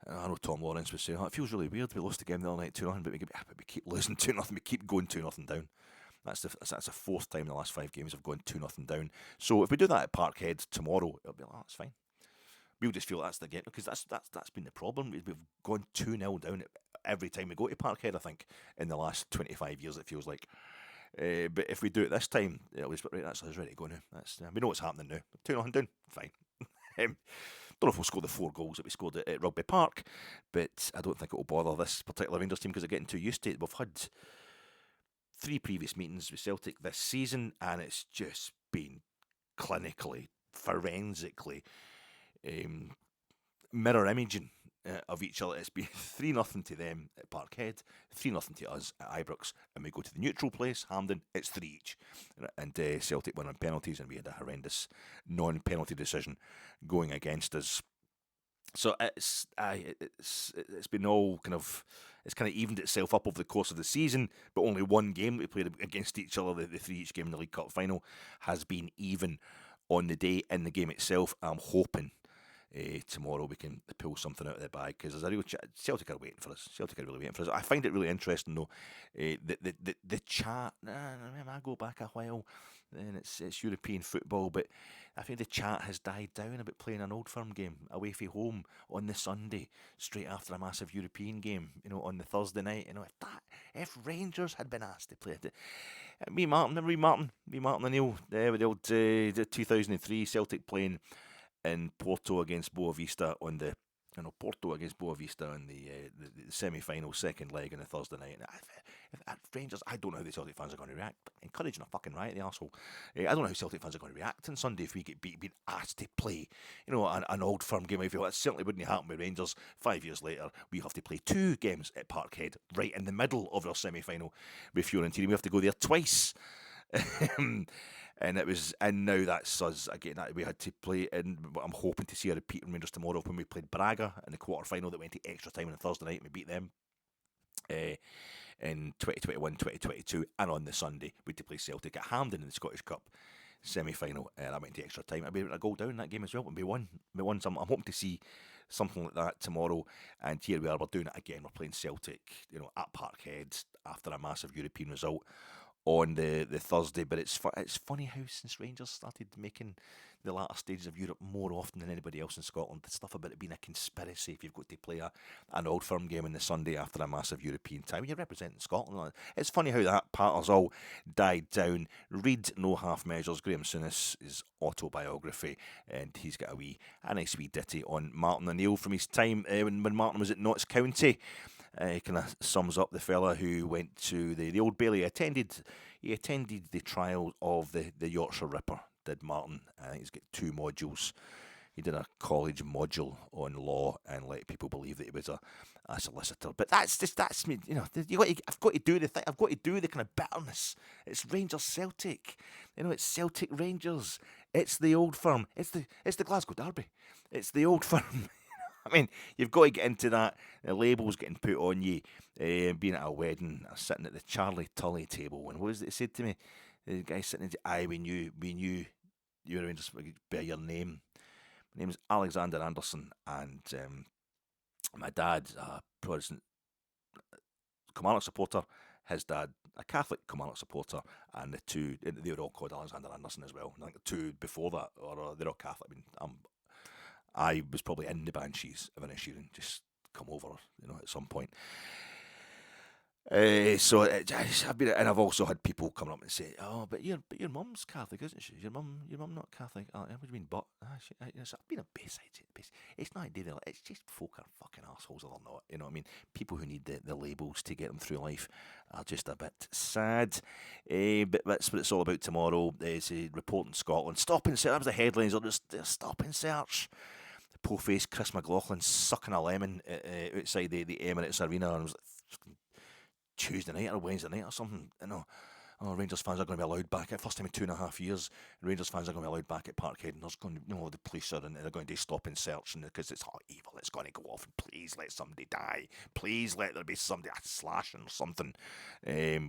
[SPEAKER 1] I know Tom Lawrence was saying, it feels really weird. We lost the game the other night 2-0, but we keep losing 2-0. We keep going 2-0 down. That's the 4th time in the last 5 games of going 2-0 down. So if we do that at Parkhead tomorrow, it'll be like, that's fine. We'll just feel that's the game, because that's been the problem. We've gone 2-0 down every time we go to Parkhead, I think, in the last 25 years, it feels like. But if we do it this time, it'll be right, that's us ready to go now. We know what's happening now. 2-0 down, fine. Don't know if we'll score the 4 goals that we scored at Rugby Park, but I don't think it will bother this particular Rangers team because they're getting too used to it. We've had 3 previous meetings with Celtic this season, and it's just been clinically, forensically, mirror imaging of each other. It's been 3-0 to them at Parkhead, 3-0 to us at Ibrox, and we go to the neutral place, Hampden, it's 3 each. And Celtic won on penalties, and we had a horrendous non-penalty decision going against us. So it's been all it's kind of evened itself up over the course of the season, but only one game that we played against each other, the 3 each game in the League Cup final, has been even on the day in the game itself. I'm hoping tomorrow we can pull something out of the bag, because there's a real Celtic are waiting for us. Celtic are really waiting for us. I find it really interesting though, the chat. I go back a while, and it's European football, but I think the chat has died down about playing an Old Firm game away from home on the Sunday, straight after a massive European game, on the Thursday night. If Rangers had been asked to play it, me Martin and Neil, with the old 2003 Celtic playing in Porto against Boa Vista on the semi-final second leg on a Thursday night. If Rangers, I don't know how the Celtic fans are going to react. Encouraging a fucking riot, the arsehole. I don't know how Celtic fans are going to react on Sunday if we get being asked to play, an Old Firm game. I feel that certainly wouldn't happen with Rangers. 5 years later, we have to play 2 games at Parkhead, right in the middle of our semi-final with Fiorentina. We have to go there twice. And now that's us again. That we had to play, and I'm hoping to see a repeat in Rangers tomorrow when we played Braga in the quarter final that went to extra time on a Thursday night and we beat them in 2021, 2022, and on the Sunday we had to play Celtic at Hampden in the Scottish Cup semi-final, and I went to extra time. I'd be able to goal down in that game as well, and we won. So I'm hoping to see something like that tomorrow. And here we are, we're doing it again. We're playing Celtic, at Parkhead after a massive European result on the Thursday. But it's funny how since Rangers started making the latter stages of Europe more often than anybody else in Scotland, the stuff about it being a conspiracy if you've got to play an Old Firm game on the Sunday after a massive European time, you're representing Scotland. It's funny how that part has all died down. Read No Half Measures, Graham Souness's autobiography, and he's got a nice wee ditty on Martin O'Neill from his time when Martin was at Notts County. He kind of sums up the fella who went to the Old Bailey. He attended the trial of the Yorkshire Ripper, did Martin. I think he's got 2 modules he did a college module on law and let people believe that he was a solicitor. But that's me. I've got to do the thing. I've got to do the kind of bitterness. It's Rangers Celtic. It's Celtic Rangers. It's the old firm. It's the Glasgow Derby. It's the old firm. I mean, you've got to get into that. The labels getting put on you, being at a wedding, sitting at the Charlie Tully table. And what was it he said to me? The guy sitting there, we knew you were just bear your name. My name's Alexander Anderson, and my dad's a Protestant Kilmarnock supporter. His dad, a Catholic Kilmarnock supporter, and the two, they were all called Alexander Anderson as well. I think the two before that, or they're all Catholic. I mean, I was probably in the Banshees of Inisherin, just come over, at some point. I've also had people come up and say, "Oh, but your mum's Catholic, isn't she? Your mum not Catholic? What do you mean? But I've been a Bayside. It's not a it's just folk are fucking assholes, or not. You know what I mean? People who need the labels to get them through life are just a bit sad. But that's what it's all about tomorrow. It's a report in Scotland. Stop and search. That was the headlines. They're stop and search. Po-faced Chris McLaughlin sucking a lemon outside the Emirates Arena, and it was like Tuesday night or Wednesday night or something. Rangers fans are going to be allowed back. First time in 2.5 years, Rangers fans are going to be allowed back at Parkhead, and there's going to, the police are, and they're going to do stop and search, and because it's evil, it's going to go off, and please let somebody die. Please let there be somebody slashing or something.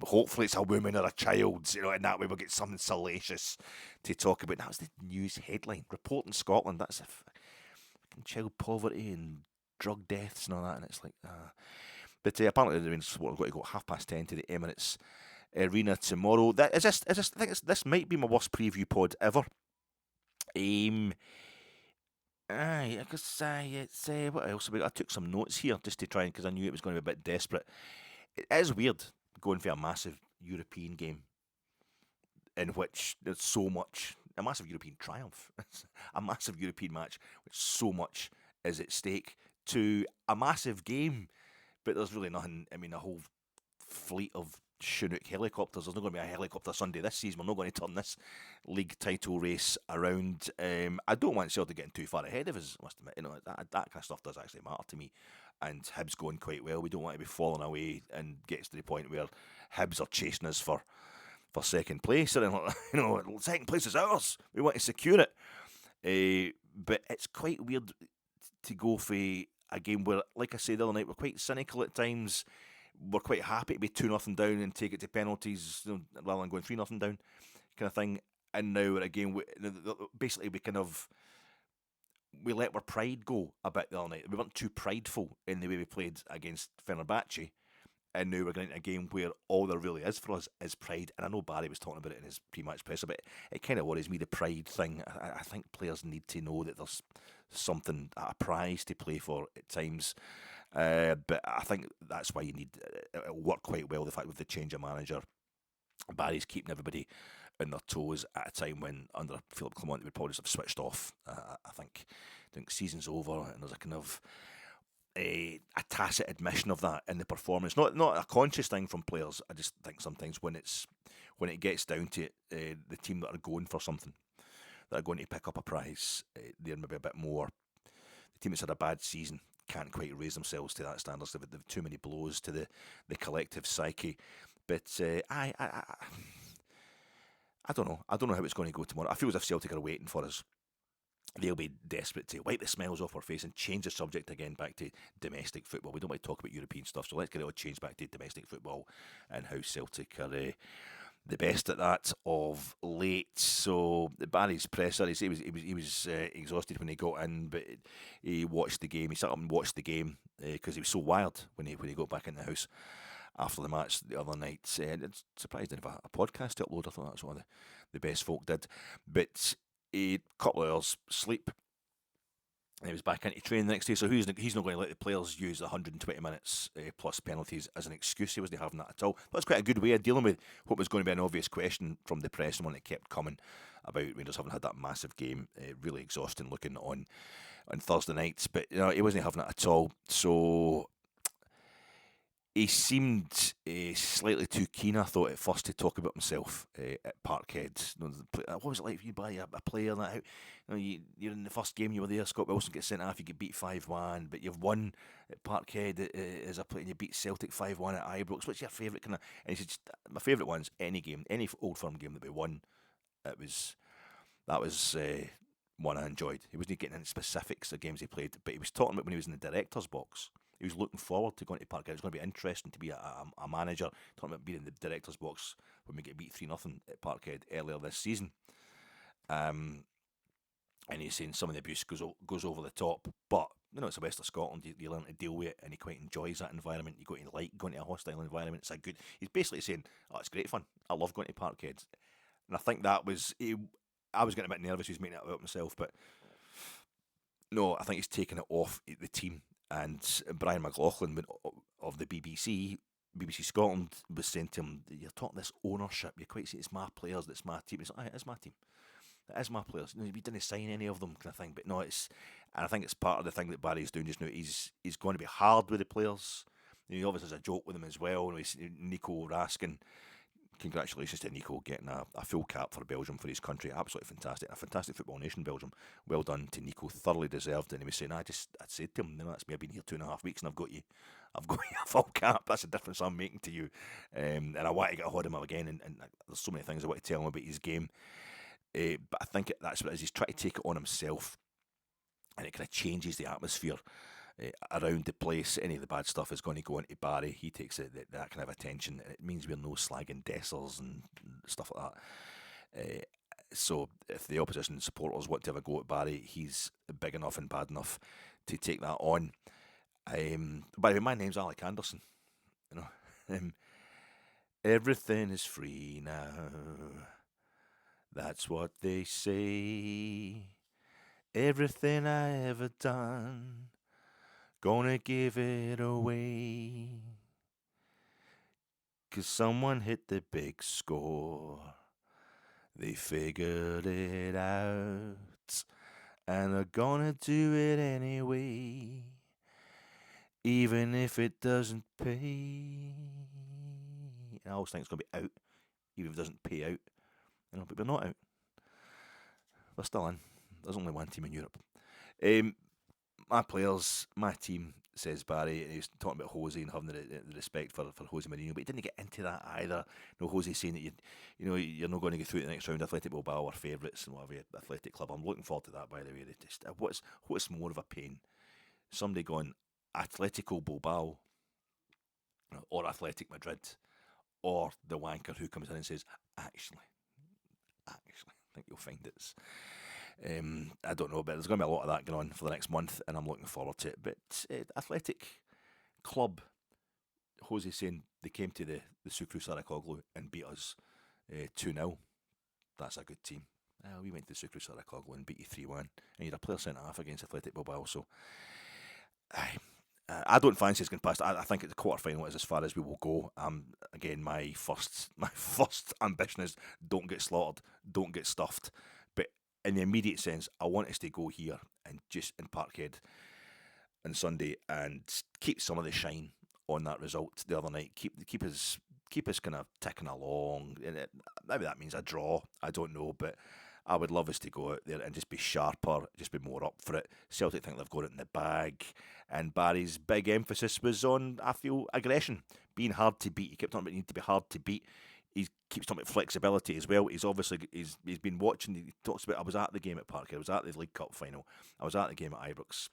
[SPEAKER 1] Hopefully it's a woman or a child, and that way we'll get something salacious to talk about. That was the news headline. Report in Scotland. That's fucking child poverty and drug deaths and all that, and it's like, But apparently the Rangers support have got to go at 10:30 to the Emirates Arena tomorrow. I think this might be my worst preview pod ever. I guess it's what else? I took some notes here just to try, because I knew it was going to be a bit desperate. It is weird going for a massive European game in which there's so much, a massive European triumph, a massive European match, which so much is at stake, to a massive game. But there's really nothing. I mean, a whole fleet of Chinook helicopters. There's not going to be a helicopter Sunday this season. We're not going to turn this league title race around. I don't want Celtic getting too far ahead of us, I must admit. That kind of stuff does actually matter to me. And Hibs going quite well. We don't want to be falling away and gets to the point where Hibs are chasing us for second place. Second place is ours. We want to secure it. But it's quite weird to go for a game where, like I said the other night, we're quite cynical at times. We're quite happy to be 2-0 down and take it to penalties, rather than going 3-0 down, kind of thing. And now we're at a game basically we let our pride go a bit the other night. We weren't too prideful in the way we played against Fenerbahce. And now we're getting a game where all there really is for us is pride. And I know Barry was talking about it in his pre-match presser, but it kind of worries me, the pride thing. I think players need to know that there's something, a prize to play for at times. But I think that's why you need, it'll work quite well, the fact with the change of manager. Barry's keeping everybody on their toes at a time when under Philip Clement they would probably just have switched off. I think season's over, and there's a kind of a tacit admission of that in the performance. Not a conscious thing from players. I just think sometimes when it gets down to it, the team that are going for something, that are going to pick up a prize, they're maybe a bit more. The team that's had a bad season can't quite raise themselves to that standard. They've too many blows to the collective psyche. But I don't know. I don't know how it's going to go tomorrow. I feel as if Celtic are waiting for us. They'll be desperate to wipe the smiles off our face and change the subject again back to domestic football. We don't want to talk about European stuff, so let's get it all changed back to domestic football and how Celtic are the best at that of late. So Barry's presser, he was exhausted when he got in, but he watched the game. He sat up and watched the game because he was so wild when he got back in the house after the match the other night. It's surprised I didn't have a podcast to upload. I thought that's what the best folk did. But a couple of hours sleep. He was back into training the next day, so he's not going to let the players use 120 minutes plus penalties as an excuse. He wasn't having that at all. That's quite a good way of dealing with what was going to be an obvious question from the press, and one that kept coming about Rangers having had that massive game, really exhausting looking on Thursday nights. But he wasn't having it at all. So he seemed slightly too keen, I thought, at first to talk about himself at Parkhead. What was it like if you buy a player that you're in the first game you were there, Scott Wilson gets sent off, you get beat 5-1, but you've won at Parkhead as a player, and you beat Celtic 5-1 at Ibrox. What's your favourite kind of? And he said, my favourite one's any game, any Old Firm game that we won. That was one I enjoyed. He wasn't getting into specifics of games he played, but he was talking about when he was in the director's box. He was looking forward to going to Parkhead. It was going to be interesting to be a manager. Talking about being in the director's box when we get beat 3-0 at Parkhead earlier this season. And he's saying some of the abuse goes over the top, but it's the west of Scotland. You learn to deal with it, and he quite enjoys that environment. You got to like going to a hostile environment. It's a good. He's basically saying, "Oh, it's great fun. I love going to Parkhead," and I think that was. I was getting a bit nervous. He was making it about himself, but no, I think he's taken it off the team. And Brian McLaughlin of the BBC Scotland was saying to him, "You're talking this ownership. You quite say it's my players, that's my team." It's like, it is my team. It is my players. We didn't sign any of them, kind of thing. But no, and I think it's part of the thing that Barry's doing just now. He's going to be hard with the players. He obviously has a joke with them as well. Nico Raskin. Congratulations to Nico getting a full cap for Belgium for his country. Absolutely fantastic. A fantastic football nation, Belgium. Well done to Nico. Thoroughly deserved. And he was saying, I'd said to him, that's me. I've been here 2.5 weeks and I've got you a full cap. That's the difference I'm making to you. And I want to get a hold of him again. And there's so many things I want to tell him about his game. But I think that's what it is. He's trying to take it on himself. And it kind of changes the atmosphere around the place. Any of the bad stuff is going to go into Barry. He takes that kind of attention, and it means we're no slagging Dessers and stuff like that. So if the opposition supporters want to have a go at Barry, he's big enough and bad enough to take that on. By the way, my name's Alec Anderson. Everything is free now. That's what they say. Everything I ever done, gonna give it away. 'Cause someone hit the big score. They figured it out, and they're gonna do it anyway, even if it doesn't pay. I always think it's gonna be out, even if it doesn't pay out. But we're not out. We're still in. There's only one team in Europe. My players, my team, says Barry, and he's talking about Jose and having the respect for Jose Mourinho, but he didn't get into that either. Jose saying that you're not going to go through the next round. Athletic Bilbao are favourites and whatever athletic club. I'm looking forward to that, by the way. What's more of a pain? Somebody going Atletico Bilbao or Athletic Madrid, or the wanker who comes in and says, actually, I think you'll find it's. I don't know, but there's going to be a lot of that going on for the next month, and I'm looking forward to it. But Athletic Club, Jose saying they came to the Sucru Saracoglu and beat us 2-0. That's a good team. We went to the Sucru Saracoglu and beat you 3-1, and you had a player sent off against Athletic Bilbao. So I don't fancy it's going past. I think the quarter final is as far as we will go. Again, my first ambition is don't get slaughtered, don't get stuffed. But in the immediate sense, I want us to go here and just in Parkhead on Sunday and keep some of the shine on that result the other night. Keep us kind of ticking along. Maybe that means a draw. I don't know, but I would love us to go out there and just be sharper, just be more up for it. Celtic think they've got it in the bag, and Barry's big emphasis was on, I feel, aggression, being hard to beat. He kept talking about need to be hard to beat. He keeps talking about flexibility as well. He's been watching. He talks about, I was at the game at Parkhead. I was at the League Cup final. I was at the game at Ibrox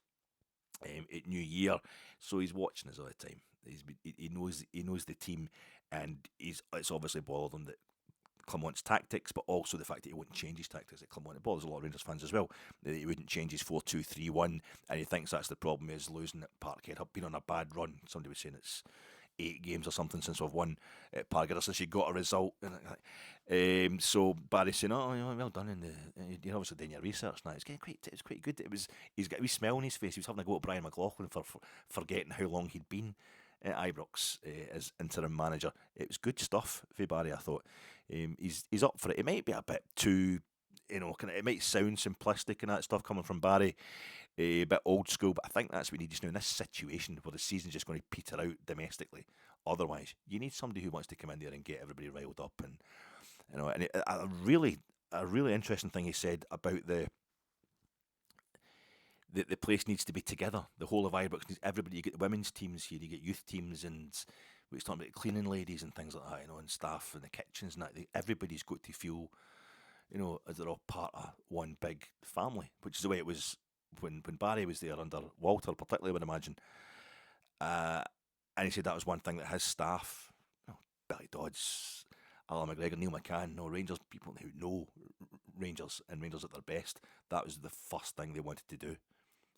[SPEAKER 1] at New Year. So he's watching us all the time. He knows the team, and it's obviously bothered him that Clemont's tactics, but also the fact that he wouldn't change his tactics at Clemont. It bothers a lot of Rangers fans as well, that he wouldn't change his 4-2-3-1, and he thinks that's the problem, is losing at Parkhead. I've been on a bad run. Somebody was saying it's 8 games or something since we've won at Parkhead, or since you got a result. So Barry's saying, well done, and you're obviously doing your research now. It's quite good. He's got a wee smile on his face. He was having a go at Brian McLaughlin for forgetting how long he'd been at Ibrox as interim manager. It was good stuff for Barry, I thought. He's up for it. It might be a bit too, it might sound simplistic and that stuff coming from Barry, a bit old school, but I think that's what we need just now in this situation where the season's just going to peter out domestically. Otherwise, you need somebody who wants to come in there and get everybody riled up, and a really interesting thing he said about the place needs to be together. The whole of Ibrox needs everybody. You get the women's teams here, you get youth teams, and we're talking about cleaning ladies and things like that, and staff in the kitchens and that. Everybody's got to feel, as they're all part of one big family, which is the way it was when Barry was there under Walter, particularly, I would imagine. And he said that was one thing that his staff, Billy Dodds, Alan McGregor, Neil McCann, Rangers people who know Rangers and Rangers at their best, that was the first thing they wanted to do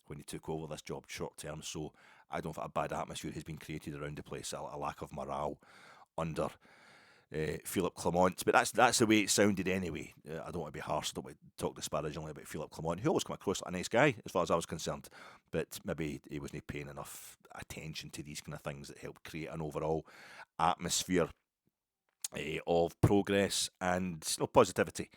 [SPEAKER 1] when he took over this job short term. So I don't think a bad atmosphere has been created around the place, a lack of morale under Philip Clement, but that's the way it sounded anyway. I don't want to be harsh, I don't want to talk disparagingly about Philip Clement, who always come across like a nice guy as far as I was concerned, but maybe he wasn't paying enough attention to these kind of things that help create an overall atmosphere of progress and positivity.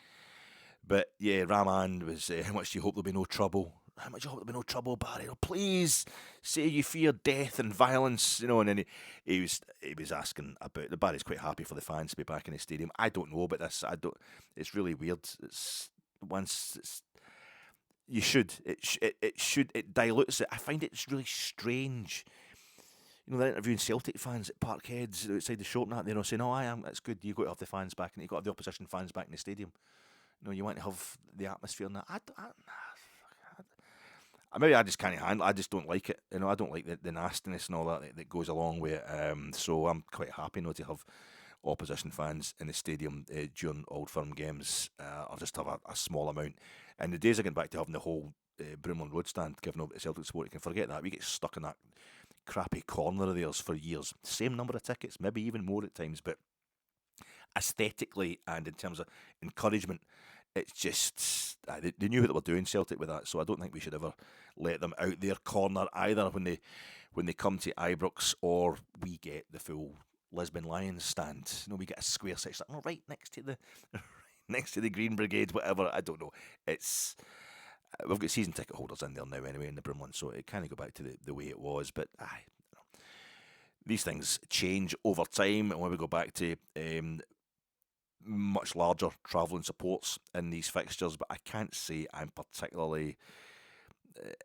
[SPEAKER 1] But yeah, Raman was, how much do you hope there'll be no trouble? How much do you hope there'll be no trouble, Barry? Oh, please say you fear death and violence, and then he was asking about the Barry's quite happy for the fans to be back in the stadium. I don't know about this. I don't. It's really weird. You should. It dilutes it. I find it's really strange. They're interviewing Celtic fans at Parkhead outside the shop and that, saying, "Oh, I am. It's good. You've got to have the fans back, and you've got to have the opposition fans back in the stadium. You want to have the atmosphere and that." Maybe I just can't handle it. I just don't like it. I don't like the nastiness and all that goes along with it. So I'm quite happy not to have opposition fans in the stadium during Old Firm games. I'll just have a small amount. And the days are getting back to having the whole Broomland Road stand given over to Celtic support, you can forget that. We get stuck in that crappy corner of theirs for years. Same number of tickets, maybe even more at times, but aesthetically and in terms of encouragement, it's just they knew what they were doing, Celtic, with that. So I don't think we should ever let them out their corner either when they come to Ibrox, or we get the full Lisbon Lions stand. We get a square section right next to the Green Brigade, whatever. I don't know. It's we've got season ticket holders in there now anyway in the Broomland, so it kind of go back to the way it was. But these things change over time, and when we go back to much larger travelling supports in these fixtures, but I can't say I'm particularly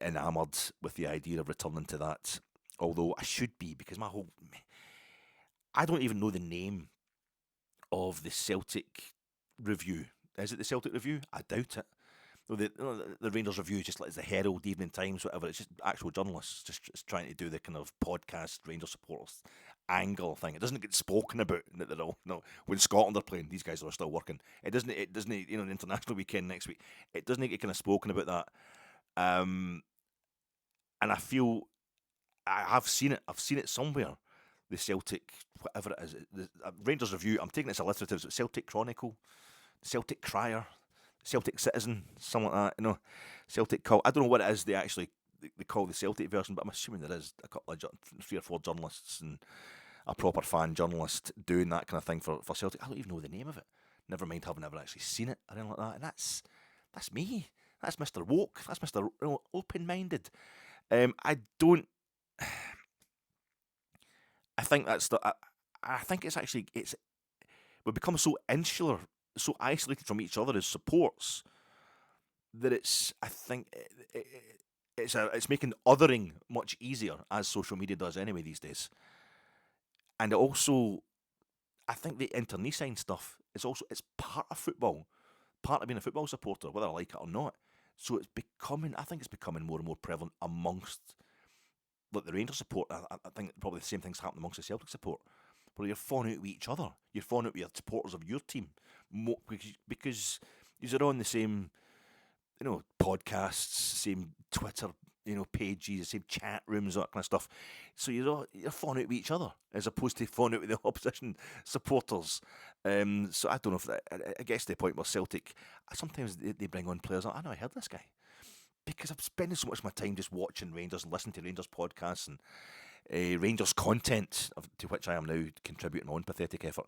[SPEAKER 1] enamoured with the idea of returning to that, although I should be, because I don't even know the name of the Celtic Review. Is it the Celtic Review? I doubt it. The Rangers Review is just like the Herald, Evening Times, whatever. It's just actual journalists just trying to do the kind of podcast Rangers supporters angle thing. It doesn't get spoken about that they're all when Scotland are playing, these guys are still working. It doesn't the international weekend next week. It doesn't get kind of spoken about that. And I feel I've seen it somewhere. The Celtic, whatever it is, the Rangers Review. I'm taking it as alliterative. So Celtic Chronicle, Celtic Crier, Celtic Citizen, something like that. Celtic Cult. I don't know what it is they call the Celtic version, but I'm assuming there is a couple of 3 or 4 journalists and a proper fan journalist doing that kind of thing for Celtic. I don't even know the name of it. Never mind having ever actually seen it or anything like that. And that's me. That's Mr. Woke. That's Mr. Open-minded. I don't. I think that's the. I think it's we've become so insular, so isolated from each other as supports that I think it's making othering much easier, as social media does anyway these days. And also, I think the internecine stuff it's part of football, part of being a football supporter, whether I like it or not. So I think it's becoming more and more prevalent amongst the Rangers support. I think probably the same things happen amongst the Celtic support, where you're falling out with each other. You're falling out with your supporters of your team because you're on the same, podcasts, same Twitter, pages, same chat rooms, that kind of stuff. So you're falling out with each other as opposed to falling out with the opposition supporters. So I don't know if I guess the point where Celtic sometimes they bring on players. I know I heard this guy. Because I'm spending so much of my time just watching Rangers and listening to Rangers podcasts and Rangers content, to which I am now contributing my own pathetic effort.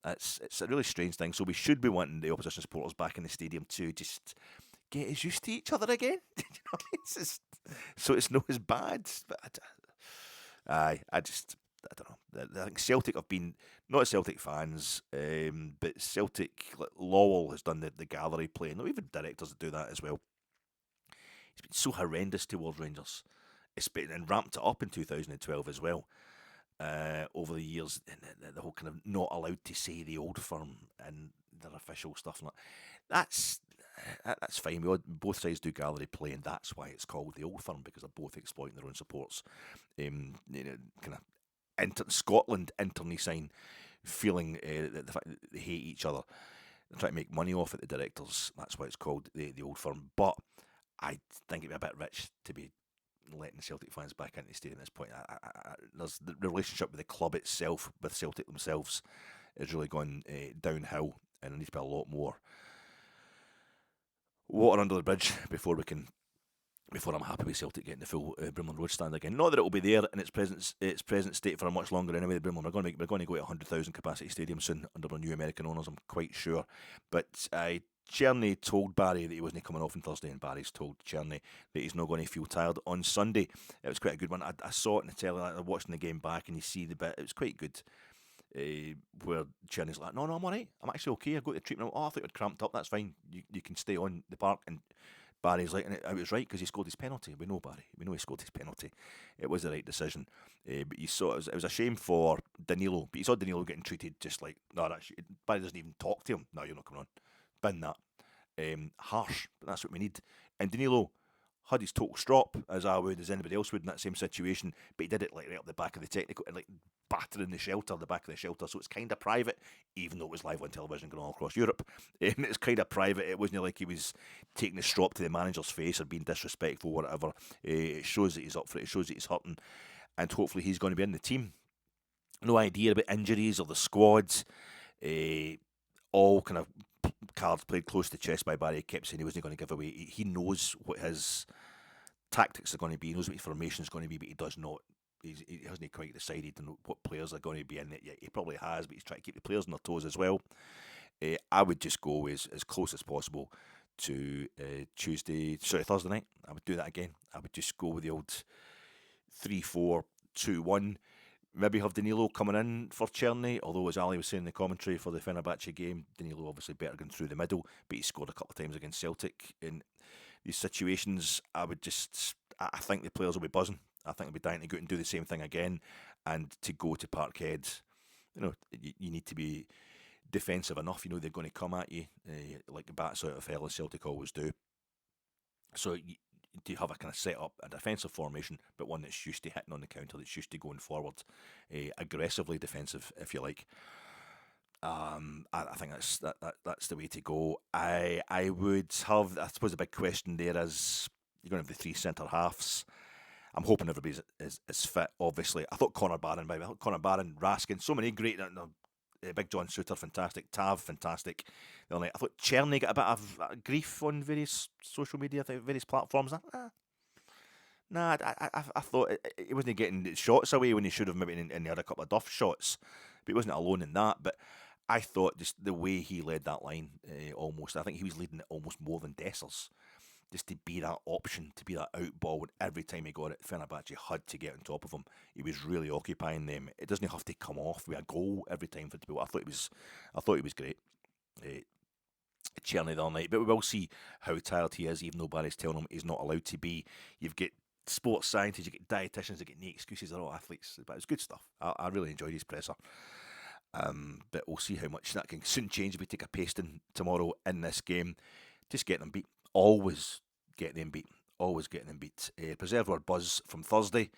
[SPEAKER 1] It's a really strange thing. So we should be wanting the opposition supporters back in the stadium to just get us used to each other again. It's just So it's not as bad. But I don't know. I think Celtic have been not Celtic fans, but Celtic like Lowell has done the gallery play. No, even directors do that as well. It's been so horrendous towards Rangers. It's been and ramped it up in 2012 as well. Over the years, and the whole kind of not allowed to say the old firm and their official stuff and that's that's fine. Both sides do gallery play, and that's why it's called the old firm because they're both exploiting their own supports. Kind of Scotland interny sign feeling the fact that they hate each other. They're trying to make money off it, the directors. That's why it's called the old firm. But I think it'd be a bit rich to be letting Celtic fans back into the stadium at this point. There's the relationship with the club itself, with Celtic themselves, is really going downhill, and there needs to be a lot more water under the bridge before I'm happy with Celtic getting the full Brimley Road stand again. Not that it will be there in its present state for much longer anyway. The Brimley we're going to go to 100,000 capacity stadium soon under our new American owners. I'm quite sure. But Cherney told Barry that he wasn't coming off on Thursday, and Barry's told Cherney that he's not going to feel tired on Sunday. It was quite a good one. I saw it in the telly. I was watching the game back, and you see the bit. It was quite good. Where Cherney's like, no, I'm alright. I'm actually okay. I got the treatment. Oh, I thought you'd cramped up. That's fine. You can stay on the park. And Barry's like, and I was right because he scored his penalty. We know Barry. We know he scored his penalty. It was the right decision. But you saw it was a shame for Danilo. But you saw Danilo getting treated just like, no, Barry doesn't even talk to him. No, you're not coming on. Bin that. Harsh, but that's what we need. And Danilo had his total strop, as I would, as anybody else would in that same situation, but he did it like right up the back of the technical, and like battering the back of the shelter, so it's kind of private, even though it was live on television going all across Europe. It's kind of private. It wasn't like he was taking the strop to the manager's face or being disrespectful or whatever. It shows that he's up for it. It shows that he's hurting, and hopefully he's going to be in the team. No idea about injuries or the squads. All kind of cards played close to the chest by Barry. He kept saying he wasn't going to give away. He knows what his tactics are going to be. He knows what his formation is going to be, but he does not. He hasn't quite decided what players are going to be in it yet. He probably has, but he's trying to keep the players on their toes as well. I would just go as close as possible to Thursday night. I would do that again. I would just go with the old 3-4-2-1. Maybe have Danilo coming in for Cherney, although as Ali was saying in the commentary for the Fenerbahce game, Danilo obviously better going through the middle, but he scored a couple of times against Celtic. In these situations, I think the players will be buzzing. I think they'll be dying to go out and do the same thing again, and to go to Parkhead, you need to be defensive enough. They're going to come at you like the bats out of hell, as Celtic always do. So do you have a kind of set up a defensive formation, but one that's used to hitting on the counter, that's used to going forward, aggressively defensive, if you like. I think that's the way to go. I would have. I suppose the big question there is you're going to have the three centre halves. I'm hoping everybody is fit. Obviously, I thought Connor Barron, Raskin, so many great. Big John Suter, fantastic. Tav, fantastic. I thought Cherney got a bit of grief on various social media, various platforms. I thought he wasn't getting shots away when he should have maybe, and he had a couple of duff shots, but he wasn't alone in that. But I thought just the way he led that line, I think he was leading it almost more than Dessers. Just to be that option, to be that out ball, and every time he got it, Fenerbahce had to get on top of him. He was really occupying them. It doesn't have to come off with a goal every time for it to be. I thought he was great. Cherney the other night, but we will see how tired he is, even though Barry's telling him he's not allowed to be. You've got sports scientists, you get dietitians, you get no excuses. They're all athletes, but it's good stuff. I really enjoyed his presser. But we'll see how much that can soon change if we take a pasting tomorrow in this game. Just get them beat. Always get them beat. Preserve our buzz from Thursday.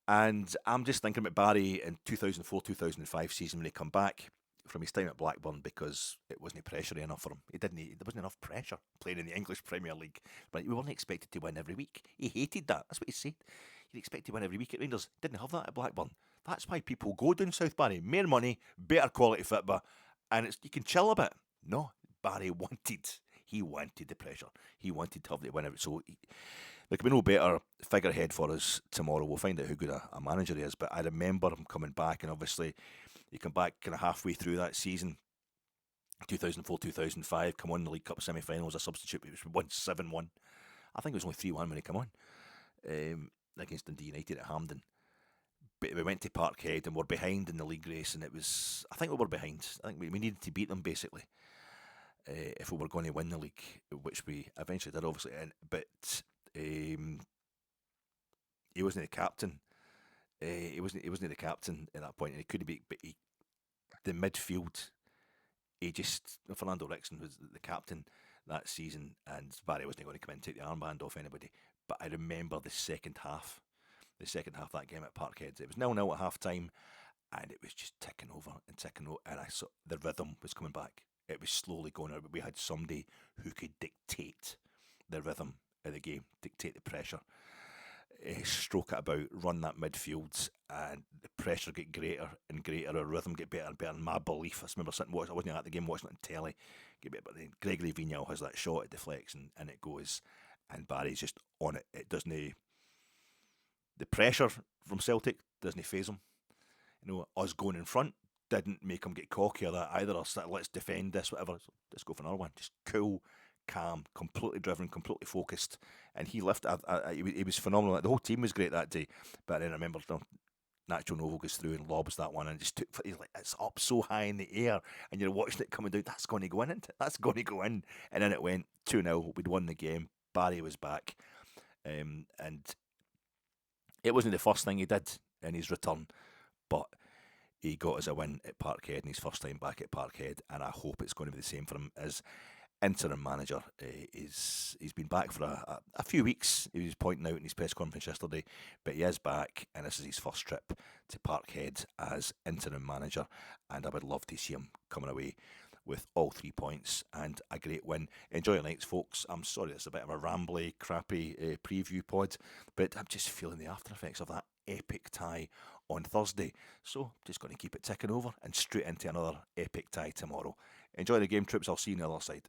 [SPEAKER 1] And I'm just thinking about Barry in 2004-2005 season when he come back from his time at Blackburn, because it wasn't pressure enough for him. There wasn't enough pressure playing in the English Premier League. But we weren't expected to win every week. He hated that. That's what he said. You'd expect to win every week at Rangers. Didn't have that at Blackburn. That's why people go down South, Barry. More money, better quality football, and you can chill a bit. No, Barry wanted the pressure. He wanted to have the win out. So there could be no better figurehead for us tomorrow. We'll find out how good a manager he is. But I remember him coming back, and obviously he come back kind of halfway through that season, 2004-2005, come on in the League Cup semi-finals, a substitute, it was 1-7-1. I think it was only 3-1 when he came on. against Dundee United at Hampden. But we went to Parkhead and we're behind in the league race, and I think we were behind. I think we needed to beat them basically if we were going to win the league, which we eventually did, obviously. But he wasn't the captain. He wasn't the captain at that point, and he couldn't be. But the midfield, Fernando Rickson was the captain that season, and Barry wasn't going to come in and take the armband off anybody. But I remember the second half of that game at Parkhead. It was 0-0 at half time, and it was just ticking over and ticking over, and I saw the rhythm was coming back. It was slowly going out. We had somebody who could dictate the rhythm of the game, dictate the pressure, stroke it about, run that midfield, and the pressure get greater and greater, our rhythm get better and better. And my belief, I remember sitting watching, I wasn't at the game, watching it on telly, get better, but then Gregory Vignal has that shot, it deflects, and it goes, and Barry's just on it. It doesn't, the pressure from Celtic doesn't faze him. Us going in front didn't make him get cocky or that either, or let's defend this, whatever. So let's go for another one. Just cool, calm, completely driven, completely focused. And he lifted, he was phenomenal. The whole team was great that day. But then I remember Nacho Novo goes through and lobs that one and just he's like, it's up so high in the air and you're watching it coming down. That's going to go in, isn't it? That's going to go in. And then it went 2-0. We'd won the game. Barry was back. And it wasn't the first thing he did in his return, but he got us a win at Parkhead in his first time back at Parkhead, and I hope it's going to be the same for him as interim manager. He's been back for a few weeks. He was pointing out in his press conference yesterday, but he is back, and this is his first trip to Parkhead as interim manager, and I would love to see him coming away with all 3 points and a great win. Enjoy your nights, folks. I'm sorry it's a bit of a rambly, crappy preview pod, but I'm just feeling the after effects of that epic tie on Thursday. So just going to keep it ticking over and straight into another epic tie tomorrow. Enjoy the game, troops. I'll see you on the other side.